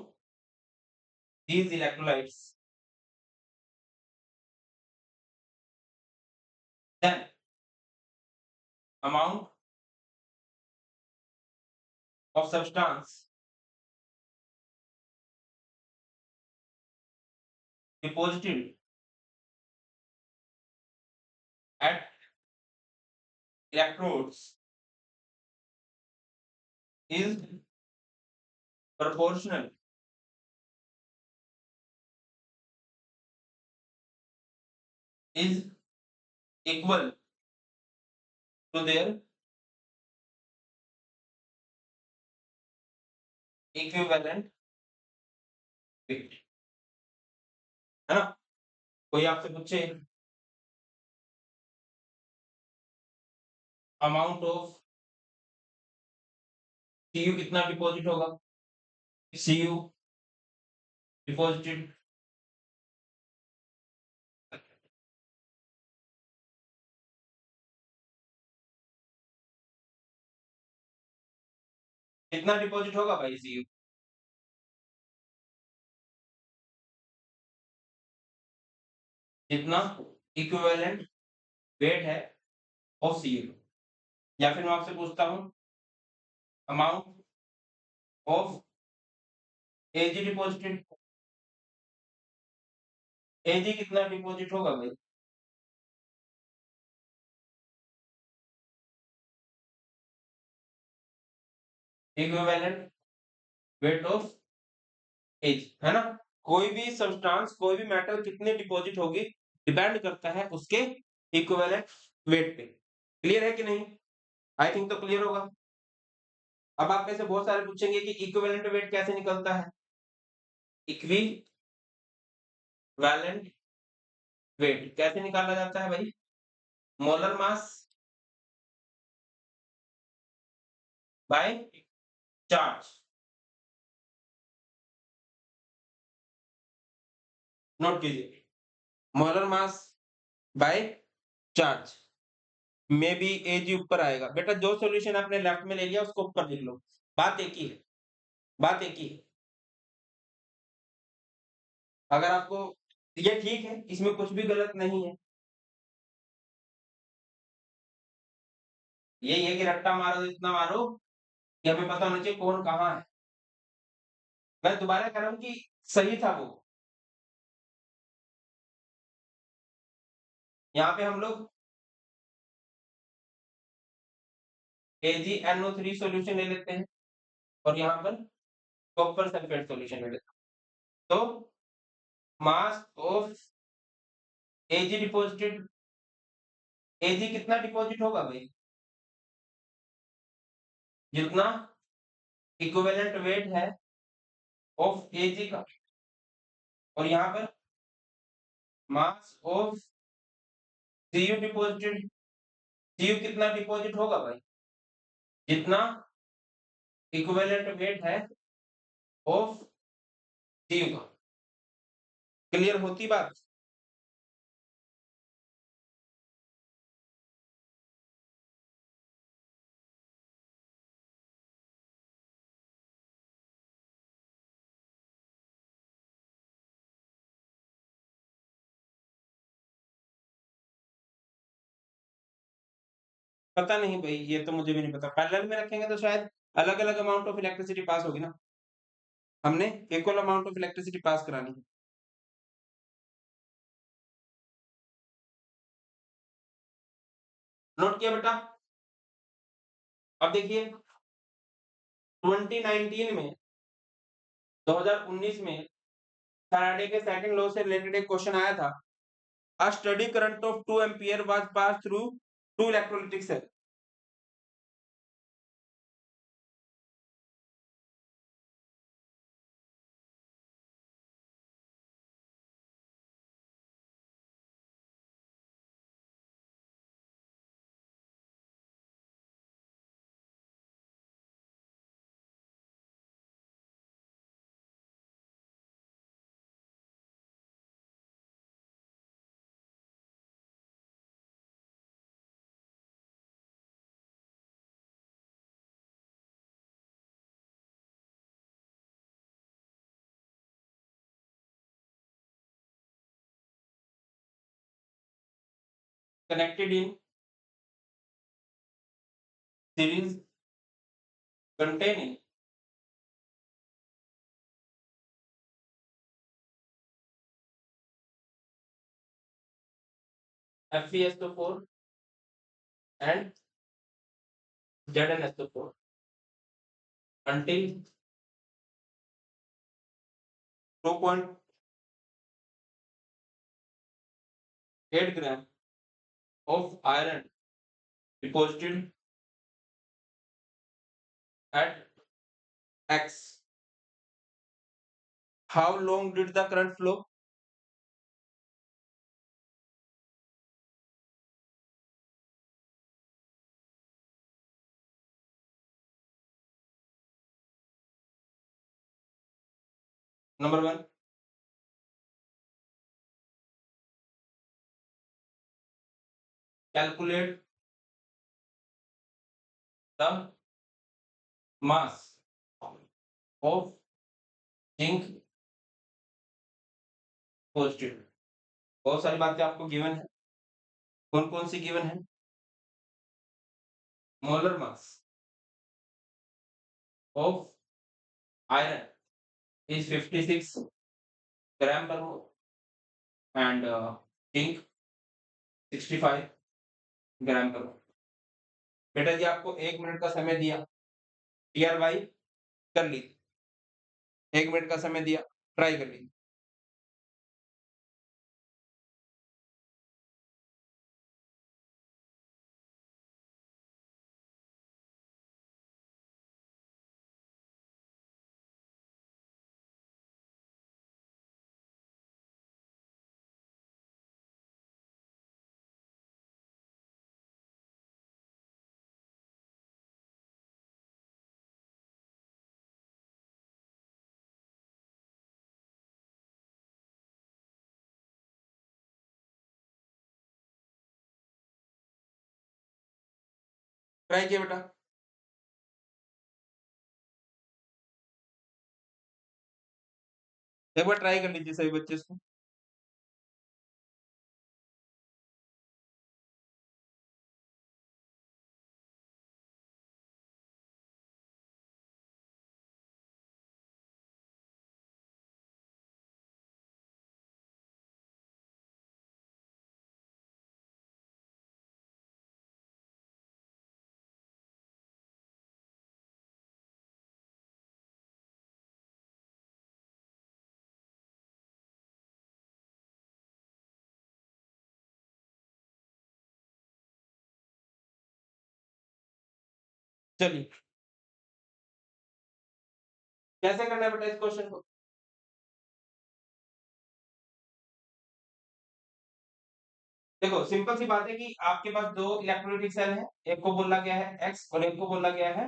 these electrolytes, then amount of substance deposited at electrodes is proportional is equal to their equivalent weight, है ना? कोई आपसे पूछे amount of CU कितना deposit होगा, CU deposited कितना deposit होगा भाई सीयू, जितना इक्विवेलेंट वेट है ऑफ सीयू। या फिर मैं आपसे पूछता हूँ अमाउंट ऑफ एजी डिपॉजिटेड, एजी कितना डिपॉजिट होगा भाई, इक्विवेलेंट वेट ऑफ एज, है ना? कोई भी सब्सटेंस कोई भी मेटल कितने डिपॉजिट होगी डिपेंड करता है उसके इक्विवेलेंट वेट पे। क्लियर है कि नहीं? आई थिंक तो क्लियर होगा। अब आप में से बहुत सारे पूछेंगे कि इक्विवेलेंट वेट कैसे निकलता है। इक्विवेलेंट वेट कैसे निकाला जाता है भाई? Molar mass by charge. Note कीजिए, मोलर मास बाय चार्ज में भी एज ऊपर आएगा। बेटा जो सॉल्यूशन आपने लेफ्ट में ले लिया उसको ऊपर लिख लो, बात एक ही है, बात एक ही है। अगर आपको ये ठीक है, इसमें कुछ भी गलत नहीं है, यही है कि रट्टा मारो तो इतना मारो कि हमें पता होना चाहिए कौन कहाँ है। मैं दोबारा कह रहा हूँ कि सही था वो। यहाँ पे हम लोग AgNO3 सॉल्यूशन ले लेते हैं और यहाँ पर कॉपर सल्फेट सॉल्यूशन ले लेते हैं। तो mass of Ag deposited, Ag कितना डिपॉजिट होगा भाई? जितना इक्विवेलेंट वेट है ऑफ Ag का, और यहाँ पर mass of Cu deposited, Cu कितना डिपॉजिट होगा भाई? जितना इक्विवेलेंट वेट है ऑफ Cu का। क्लियर होती बात? पता नहीं भाई, ये तो मुझे भी नहीं पता। पैरेलल में रखेंगे तो शायद अलग अलग अमाउंट ऑफ इलेक्ट्रिसिटी पास होगी ना, हमने equal amount of electricity pass करानी है। नोट किया बेटा? अब देखिए 2019 में 2019 में फैराडे के सेकंड लॉ से रिलेटेड एक क्वेश्चन आया था। A steady current of 2 ampere was pass through two electrolytic cell. Connected in series containing FeSO4 and ZnSO4 until 2.8 gram of iron deposited at X. How long did the current flow? Number one, calculate the mass of zinc positive. बहुत सारी बातें आपको given है। कौन कौन सी given है? Molar mass of iron is 56 gram per mole and zinc 65 gram per mole. बेटा जी आपको 1 मिनट का समय दिया, TRY कर ली। 1 मिनट का समय दिया, ट्राई कर ली। ट्राई किया बेटा? एक बार ट्राई कर लीजिए सभी बच्चे इसको। चलिए, कैसे करना है बेटा इस क्वेश्चन को? देखो सिंपल सी बात है कि आपके पास 2 इलेक्ट्रोलाइटिक सेल हैं, एक को बोला गया है X और एक को बोला गया है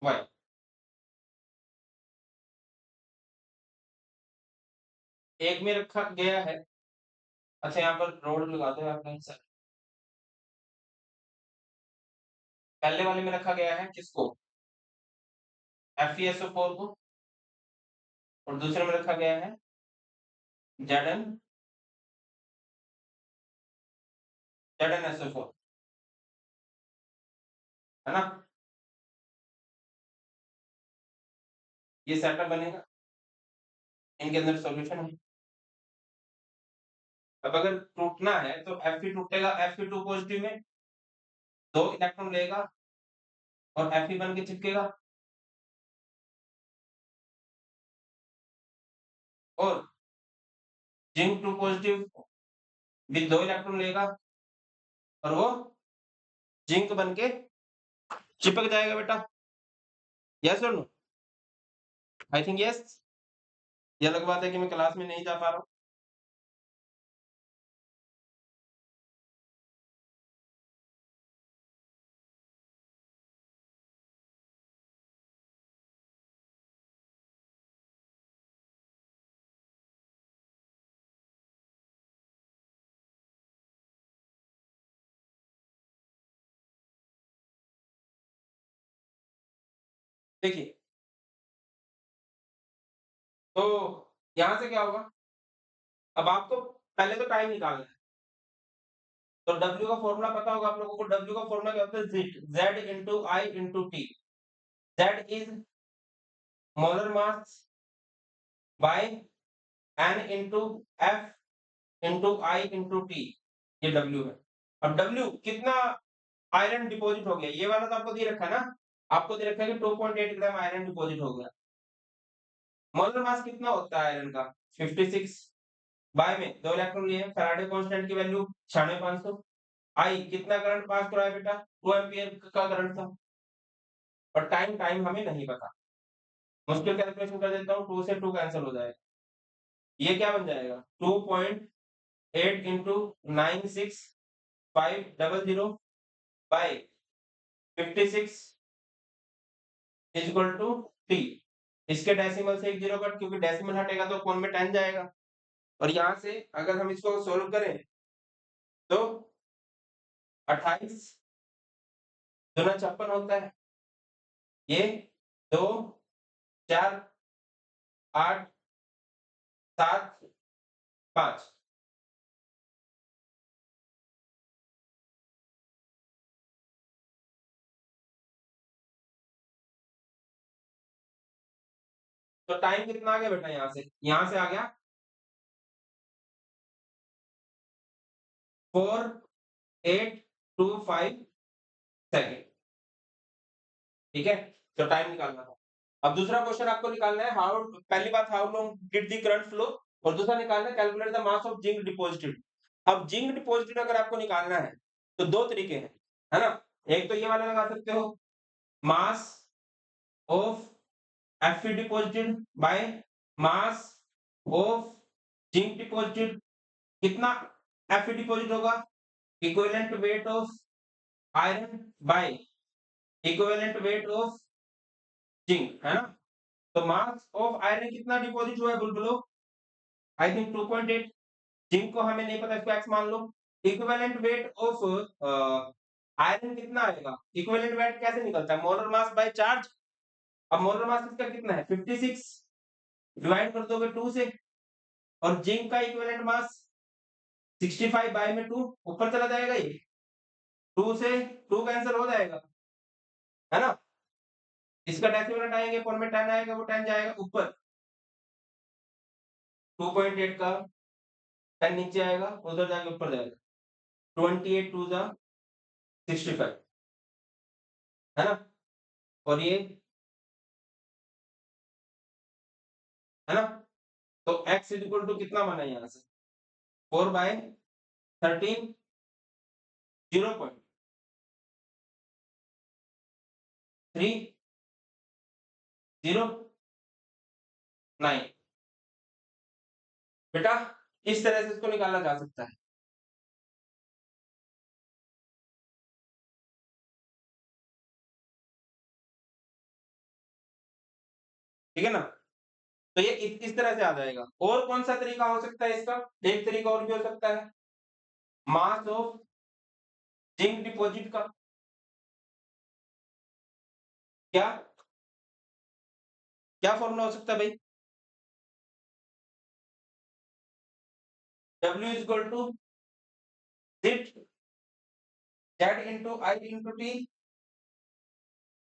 Y। एक में रखा गया है, अच्छा यहाँ पर रोड लगा दो आप नहीं सर। पहले वाले में रखा गया है किसको? FeSO4 को, और दूसरे में रखा गया है ZnSO4, है ना? ये सेटअप बनेगा, इनके अंदर सॉल्यूशन है। अब अगर टूटना है तो Fe टूटेगा, Fe2 पॉजिटिव में 2 इलेक्ट्रॉन लेगा और Fe बन के चिपकेगा, और जिंक 2 पॉजिटिव भी 2 इलेक्ट्रॉन लेगा और वो जिंक बन के चिपक जाएगा बेटा। यस और नो? I think yes. ये अलग बात है कि मैं क्लास में नहीं जा पा रहा हूँ। देखिए, तो यहाँ से क्या होगा? अब आपको पहले तो टाइम निकालना है। तो W का फॉर्मूला पता होगा आप लोगों को। W का फॉर्मूला क्या होता है? Z into I into T। Z is molar mass bye N into F into I into T। ये W है। अब W कितना आयरन डिपॉजिट हो गया, ये वाला तो आपको दे रखा है ना। आपको दे रखा है कि 2.8 ग्राम आयरन डिपॉजिट हो गया। मोलर मास कितना होता है आयरन का? 56 बाय में 2 इलेक्ट्रॉन लिए हैं। फैराडे कांस्टेंट की वैल्यू 9500। आई कितना करंट पास करा है बेटा? 2 एम्पीयर का करंट था। और टाइम टाइम हमें नहीं पता। मुश्किल कैलकुलेशन कर देता हूँ, 2 से 2 कैंसिल हो जाएगा। ये क्या बन जाएगा? 2.8 into 96500 by 56 is equal to T. इसके डेसिमल से एक जीरो कट, क्योंकि डेसिमल हटेगा तो कौन में 10 जाएगा। और यहां से अगर हम इसको सोल्व करें तो 28 दूना 56 होता है। ये 2 4 8 7 5। तो टाइम कितना आ गया बेटा? यहां से आ गया 4825 सेकेंड। ठीक है, तो टाइम निकालना था। अब दूसरा क्वेश्चन आपको निकालना है, हाउ, पहली बात how long did the current flow, और दूसरा निकालना है calculate the mass of zinc deposited. अब जिंक डिपॉजिटेड अगर आपको निकालना है तो दो तरीके हैं, है ना। एक तो ये वाला लगा सकते हो, mass of Fe deposited by mass of zinc deposited. कितना Fe डिपॉजिट होगा? Equivalent weight of iron by equivalent weight of zinc, है ना। तो मास ऑफ आयरन कितना डिपॉजिट हुआ है बुलबुलो? I think 2.8। जिंक को हमें नहीं पता, इसको x मान लो। इक्विवेलेंट वेट ऑफ आयरन कितना आएगा? इक्विवेलेंट वेट कैसे निकलता है? Molar mass by charge. अब मोलर मास इसका कितना है? 56, डिवाइड कर दोगे 2 से। और जिंक का इक्विवेलेंट मास 65 बाय में 2, ऊपर चला जाएगा ये। 2 से 2 कैंसिल हो जाएगा, है ना। इसका डेसिमल आएंगे, कौन में 10 आएगा, वो 10 जाएगा ऊपर। 2.8 का 10 नीचे आएगा, उधर जाके ऊपर जाएगा। 28 टू जा 65, है ना। और ये, है ना। तो x इज इक्वल टू कितना बना यहाँ से? 4/13, 0.309। बेटा इस तरह से इसको निकाला जा सकता है। ठीक है ना। तो ये इस तरह से आ जाएगा। और कौन सा तरीका हो सकता है इसका? एक तरीका और भी हो सकता है, मास ऑफ जिंक डिपॉजिट का। क्या क्या फॉर्मूला हो सकता है भाई? W is equal to Z into I into T।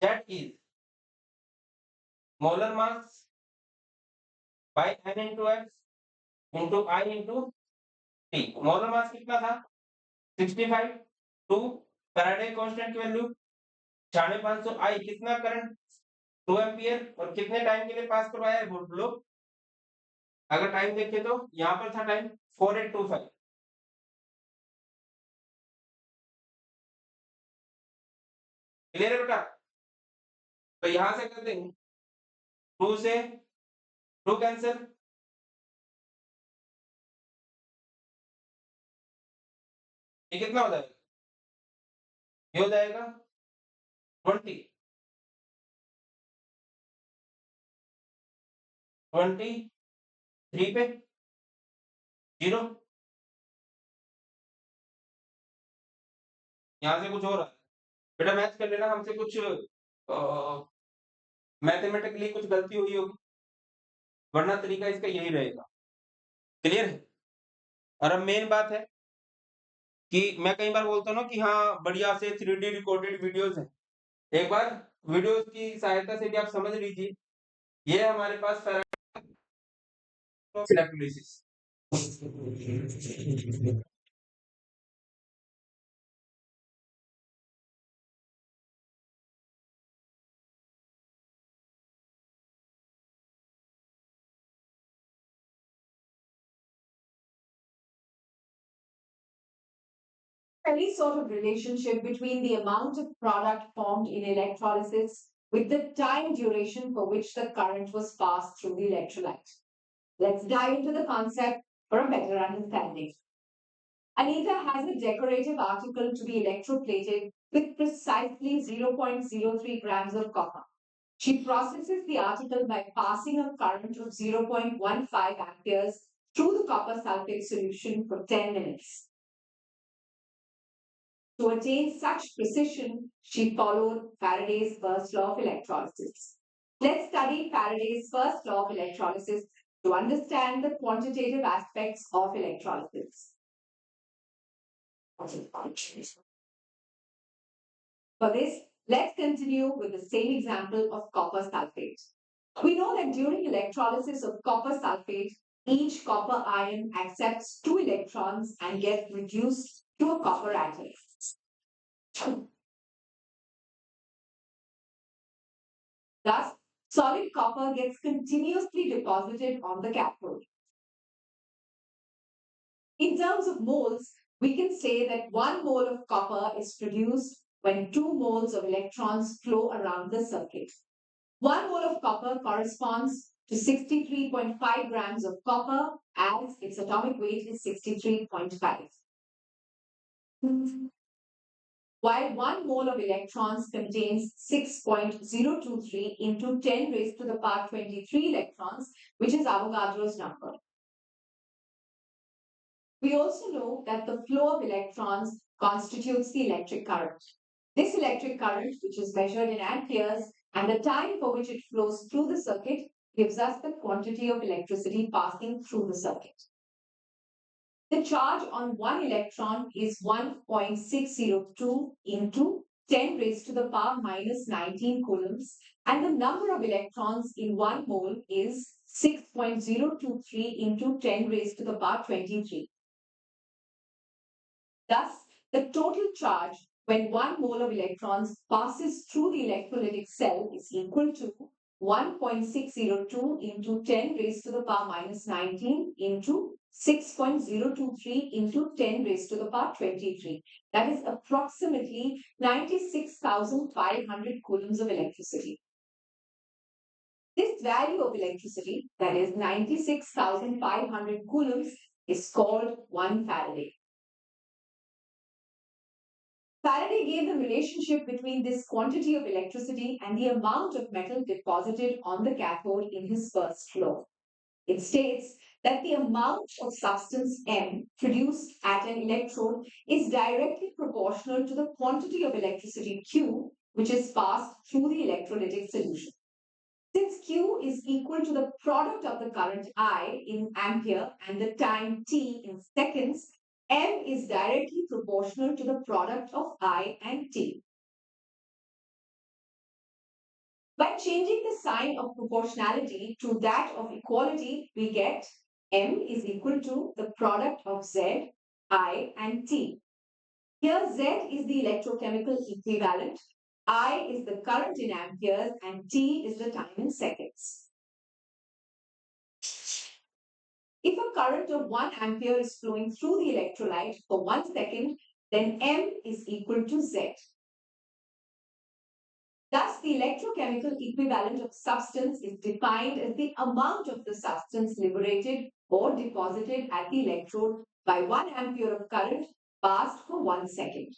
That is molar mass by N into X into I into T। Molar mass कितना था? 65। 2 फैराडे कांस्टेंट की वैल्यू 9500। आई कितना करंट? 2 एम्पियर। और कितने टाइम के लिए पास करवाया है बोल लो। अगर टाइम देखें तो यहाँ पर था टाइम 4825। क्लियर है बेटा? तो यहां से कर देंगे, 2 से 2 कैंसिल। ये कितना हो जाएगा? ये हो जाएगा 20 23 पे 0। यहाँ से कुछ और है बेटा, मैथ कर लेना हमसे कुछ मैथमेटिकली कुछ गलती हुई होगी, वरना तरीका इसका यही रहेगा। क्लियर है? और अब मेन बात है कि मैं कई बार बोलता हूँ ना कि हाँ, बढ़िया से 3D रिकॉर्डेड वीडियोज़ हैं। एक बार वीडियोज़ की सहायता से भी आप समझ लीजिए, ये है हमारे पास पैरालैक्सिस। Any sort of relationship between the amount of product formed in electrolysis with the time duration for which the current was passed through the electrolyte. Let's dive into the concept for a better understanding. Anita has a decorative article to be electroplated with precisely 0.03 grams of copper. She processes the article by passing a current of 0.15 amperes through the copper sulfate solution for 10 minutes. To attain such precision, she followed Faraday's first law of electrolysis. Let's study Faraday's first law of electrolysis to understand the quantitative aspects of electrolysis. For this, let's continue with the same example of copper sulfate. We know that during electrolysis of copper sulfate, each copper ion accepts 2 electrons and gets reduced to a copper atom. Thus, solid copper gets continuously deposited on the cathode. In terms of moles, we can say that 1 mole of copper is produced when 2 moles of electrons flow around the circuit. 1 mole of copper corresponds to 63.5 grams of copper as its atomic weight is 63.5. While 1 mole of electrons contains 6.023 into 10 raised to the power 23 electrons, which is Avogadro's number. We also know that the flow of electrons constitutes the electric current. This electric current, which is measured in amperes, and the time for which it flows through the circuit gives us the quantity of electricity passing through the circuit. The charge on one electron is 1.602 into 10 raised to the power minus 19 coulombs, and the number of electrons in 1 mole is 6.023 into 10 raised to the power 23. Thus, the total charge when 1 mole of electrons passes through the electrolytic cell is equal to 1.602 into 10 raised to the power minus 19 into 6.023 into 10 raised to the power 23. That is approximately 96,500 coulombs of electricity. This value of electricity, that is 96,500 coulombs, is called 1 Faraday. Faraday gave the relationship between this quantity of electricity and the amount of metal deposited on the cathode in his first law. It states that the amount of substance M produced at an electrode is directly proportional to the quantity of electricity Q, which is passed through the electrolytic solution. Since Q is equal to the product of the current I in ampere and the time t in seconds, M is directly proportional to the product of I and t. By changing the sign of proportionality to that of equality, we get M is equal to the product of Z, I and T. Here Z is the electrochemical equivalent, I is the current in amperes and T is the time in seconds. If a current of 1 ampere is flowing through the electrolyte for 1 second, then M is equal to Z. Thus, the electrochemical equivalent of substance is defined as the amount of the substance liberated or deposited at the electrode by 1 ampere of current passed for 1 second.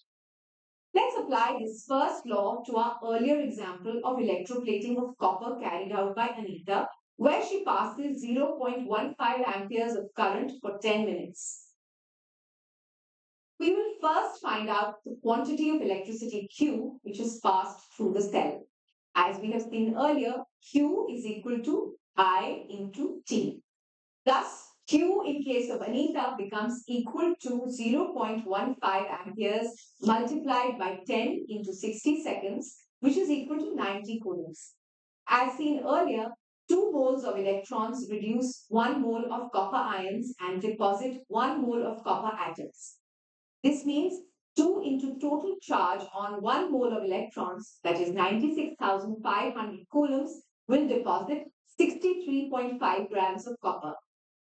Let's apply this first law to our earlier example of electroplating of copper carried out by Anita, where she passes 0.15 amperes of current for 10 minutes. We will first find out the quantity of electricity Q which is passed through the cell. As we have seen earlier, Q is equal to I into T. Thus, Q in case of Anita becomes equal to 0.15 amperes multiplied by 10 into 60 seconds, which is equal to 90 coulombs. As seen earlier, 2 moles of electrons reduce 1 mole of copper ions and deposit 1 mole of copper atoms. This means 2 into total charge on 1 mole of electrons, that is 96,500 coulombs, will deposit 63.5 grams of copper.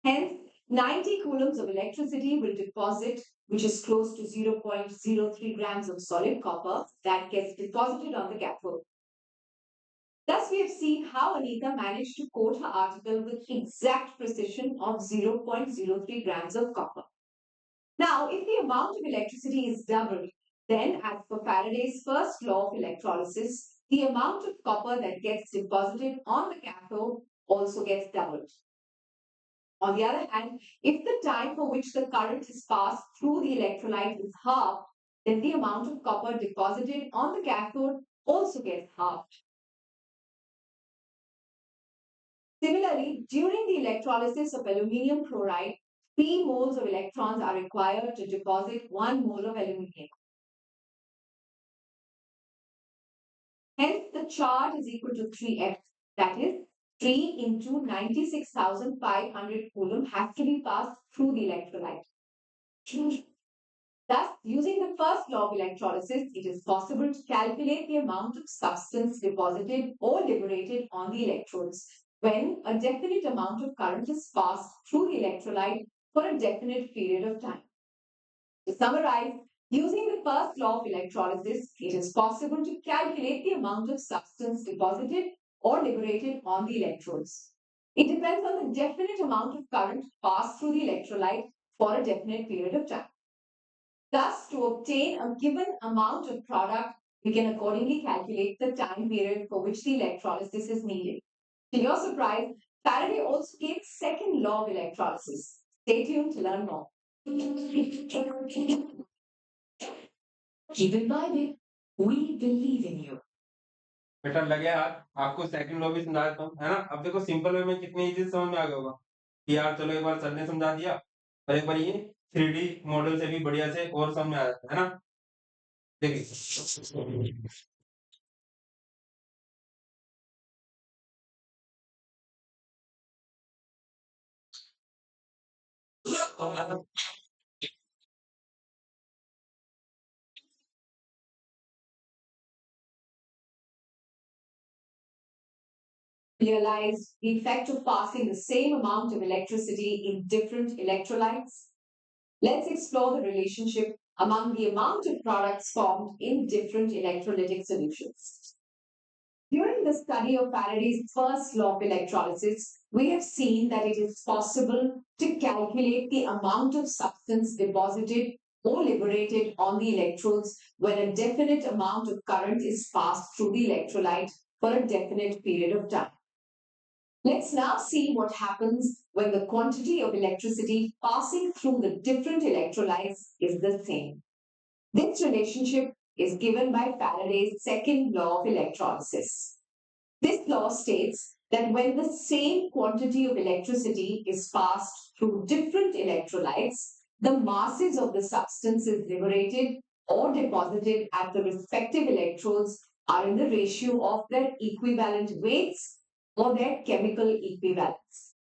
Hence, 90 coulombs of electricity will deposit, which is close to 0.03 grams of solid copper that gets deposited on the cathode. Thus, we have seen how Anita managed to quote her article with exact precision of 0.03 grams of copper. Now, if the amount of electricity is doubled, then as per Faraday's first law of electrolysis, the amount of copper that gets deposited on the cathode also gets doubled. On the other hand, if the time for which the current is passed through the electrolyte is halved, then the amount of copper deposited on the cathode also gets halved. Similarly, during the electrolysis of aluminium chloride, 3 moles of electrons are required to deposit 1 mole of aluminium. Hence, the charge is equal to 3x, that is, 3 into 96,500 coulomb has to be passed through the electrolyte. Thus, using the first law of electrolysis, it is possible to calculate the amount of substance deposited or liberated on the electrodes when a definite amount of current is passed through the electrolyte for a definite period of time. To summarize, using the first law of electrolysis, it is possible to calculate the amount of substance deposited or liberated on the electrodes. It depends on the definite amount of current passed through the electrolyte for a definite period of time. Thus, to obtain a given amount of product, we can accordingly calculate the time period for which the electrolysis is needed. To your surprise, Faraday also gave a second law of electrolysis. Stay tuned to learn more. Keep it vibing. We believe in you. बेटा लगे यार आपको second law भी समझा देता हूँ है ना। अब देखो सिंपल वे में कितनी इजी समझ में आ गया होगा कि यार चलो एक बार सर ने समझा दिया और एक बार ये 3D मॉडल से भी बढ़िया से और समझ में आ जाता है ना। देखिए Realize the effect of passing the same amount of electricity in different electrolytes? Let's explore the relationship among the amount of products formed in different electrolytic solutions. During the study of Faraday's first law of electrolysis, we have seen that it is possible to calculate the amount of substance deposited or liberated on the electrodes when a definite amount of current is passed through the electrolyte for a definite period of time. Let's now see what happens when the quantity of electricity passing through the different electrolytes is the same. This relationship is given by Faraday's second law of electrolysis. This law states that when the same quantity of electricity is passed through different electrolytes, the masses of the substances liberated or deposited at the respective electrodes are in the ratio of their equivalent weights or their chemical equivalents.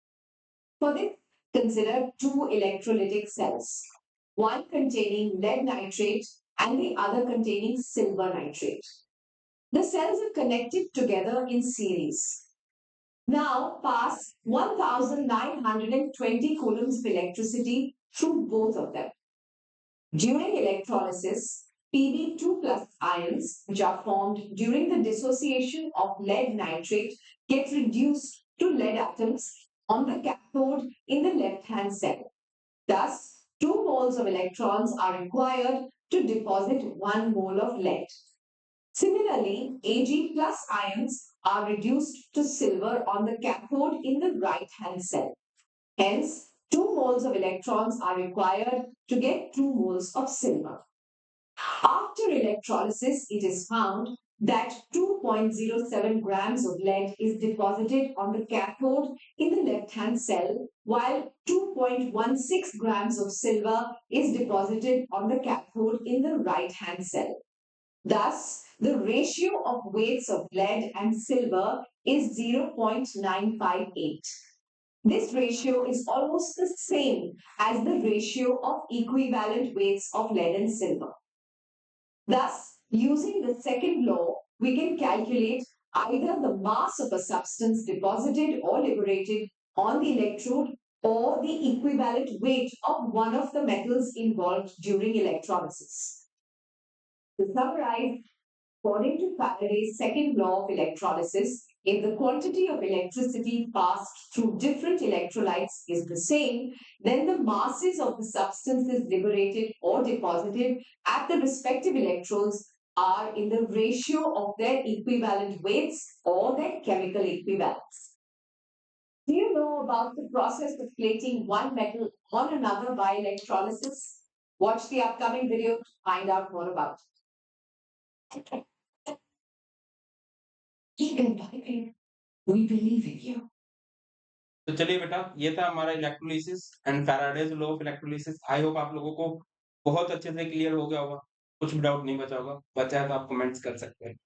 For this, consider 2 electrolytic cells, one containing lead nitrate and the other containing silver nitrate. The cells are connected together in series. Now pass 1920 coulombs of electricity through both of them. During electrolysis, Pb2 plus ions, which are formed during the dissociation of lead nitrate, get reduced to lead atoms on the cathode in the left-hand cell. Thus, 2 moles of electrons are required to deposit 1 mole of lead. Similarly, Ag plus ions are reduced to silver on the cathode in the right-hand cell. Hence, 2 moles of electrons are required to get 2 moles of silver. After electrolysis, it is found that 2 0.07 grams of lead is deposited on the cathode in the left-hand cell, while 2.16 grams of silver is deposited on the cathode in the right-hand cell. Thus, the ratio of weights of lead and silver is 0.958. This ratio is almost the same as the ratio of equivalent weights of lead and silver. Thus, using the second law, we can calculate either the mass of a substance deposited or liberated on the electrode or the equivalent weight of one of the metals involved during electrolysis. To summarize, according to Faraday's second law of electrolysis, if the quantity of electricity passed through different electrolytes is the same, then the masses of the substances liberated or deposited at the respective electrodes are in the ratio of their equivalent weights or their chemical equivalents. Do you know about the process of plating one metal on another by electrolysis? Watch the upcoming video to find out more about it. We believe in you. तो चलिए बेटा, ये था हमारा electrolysis and Faraday's law of electrolysis. I hope आप लोगों को बहुत अच्छे से क्लियर हो गया होगा, कुछ भी डाउट नहीं बचा होगा। बचा है तो आप कमेंट्स कर सकते हैं।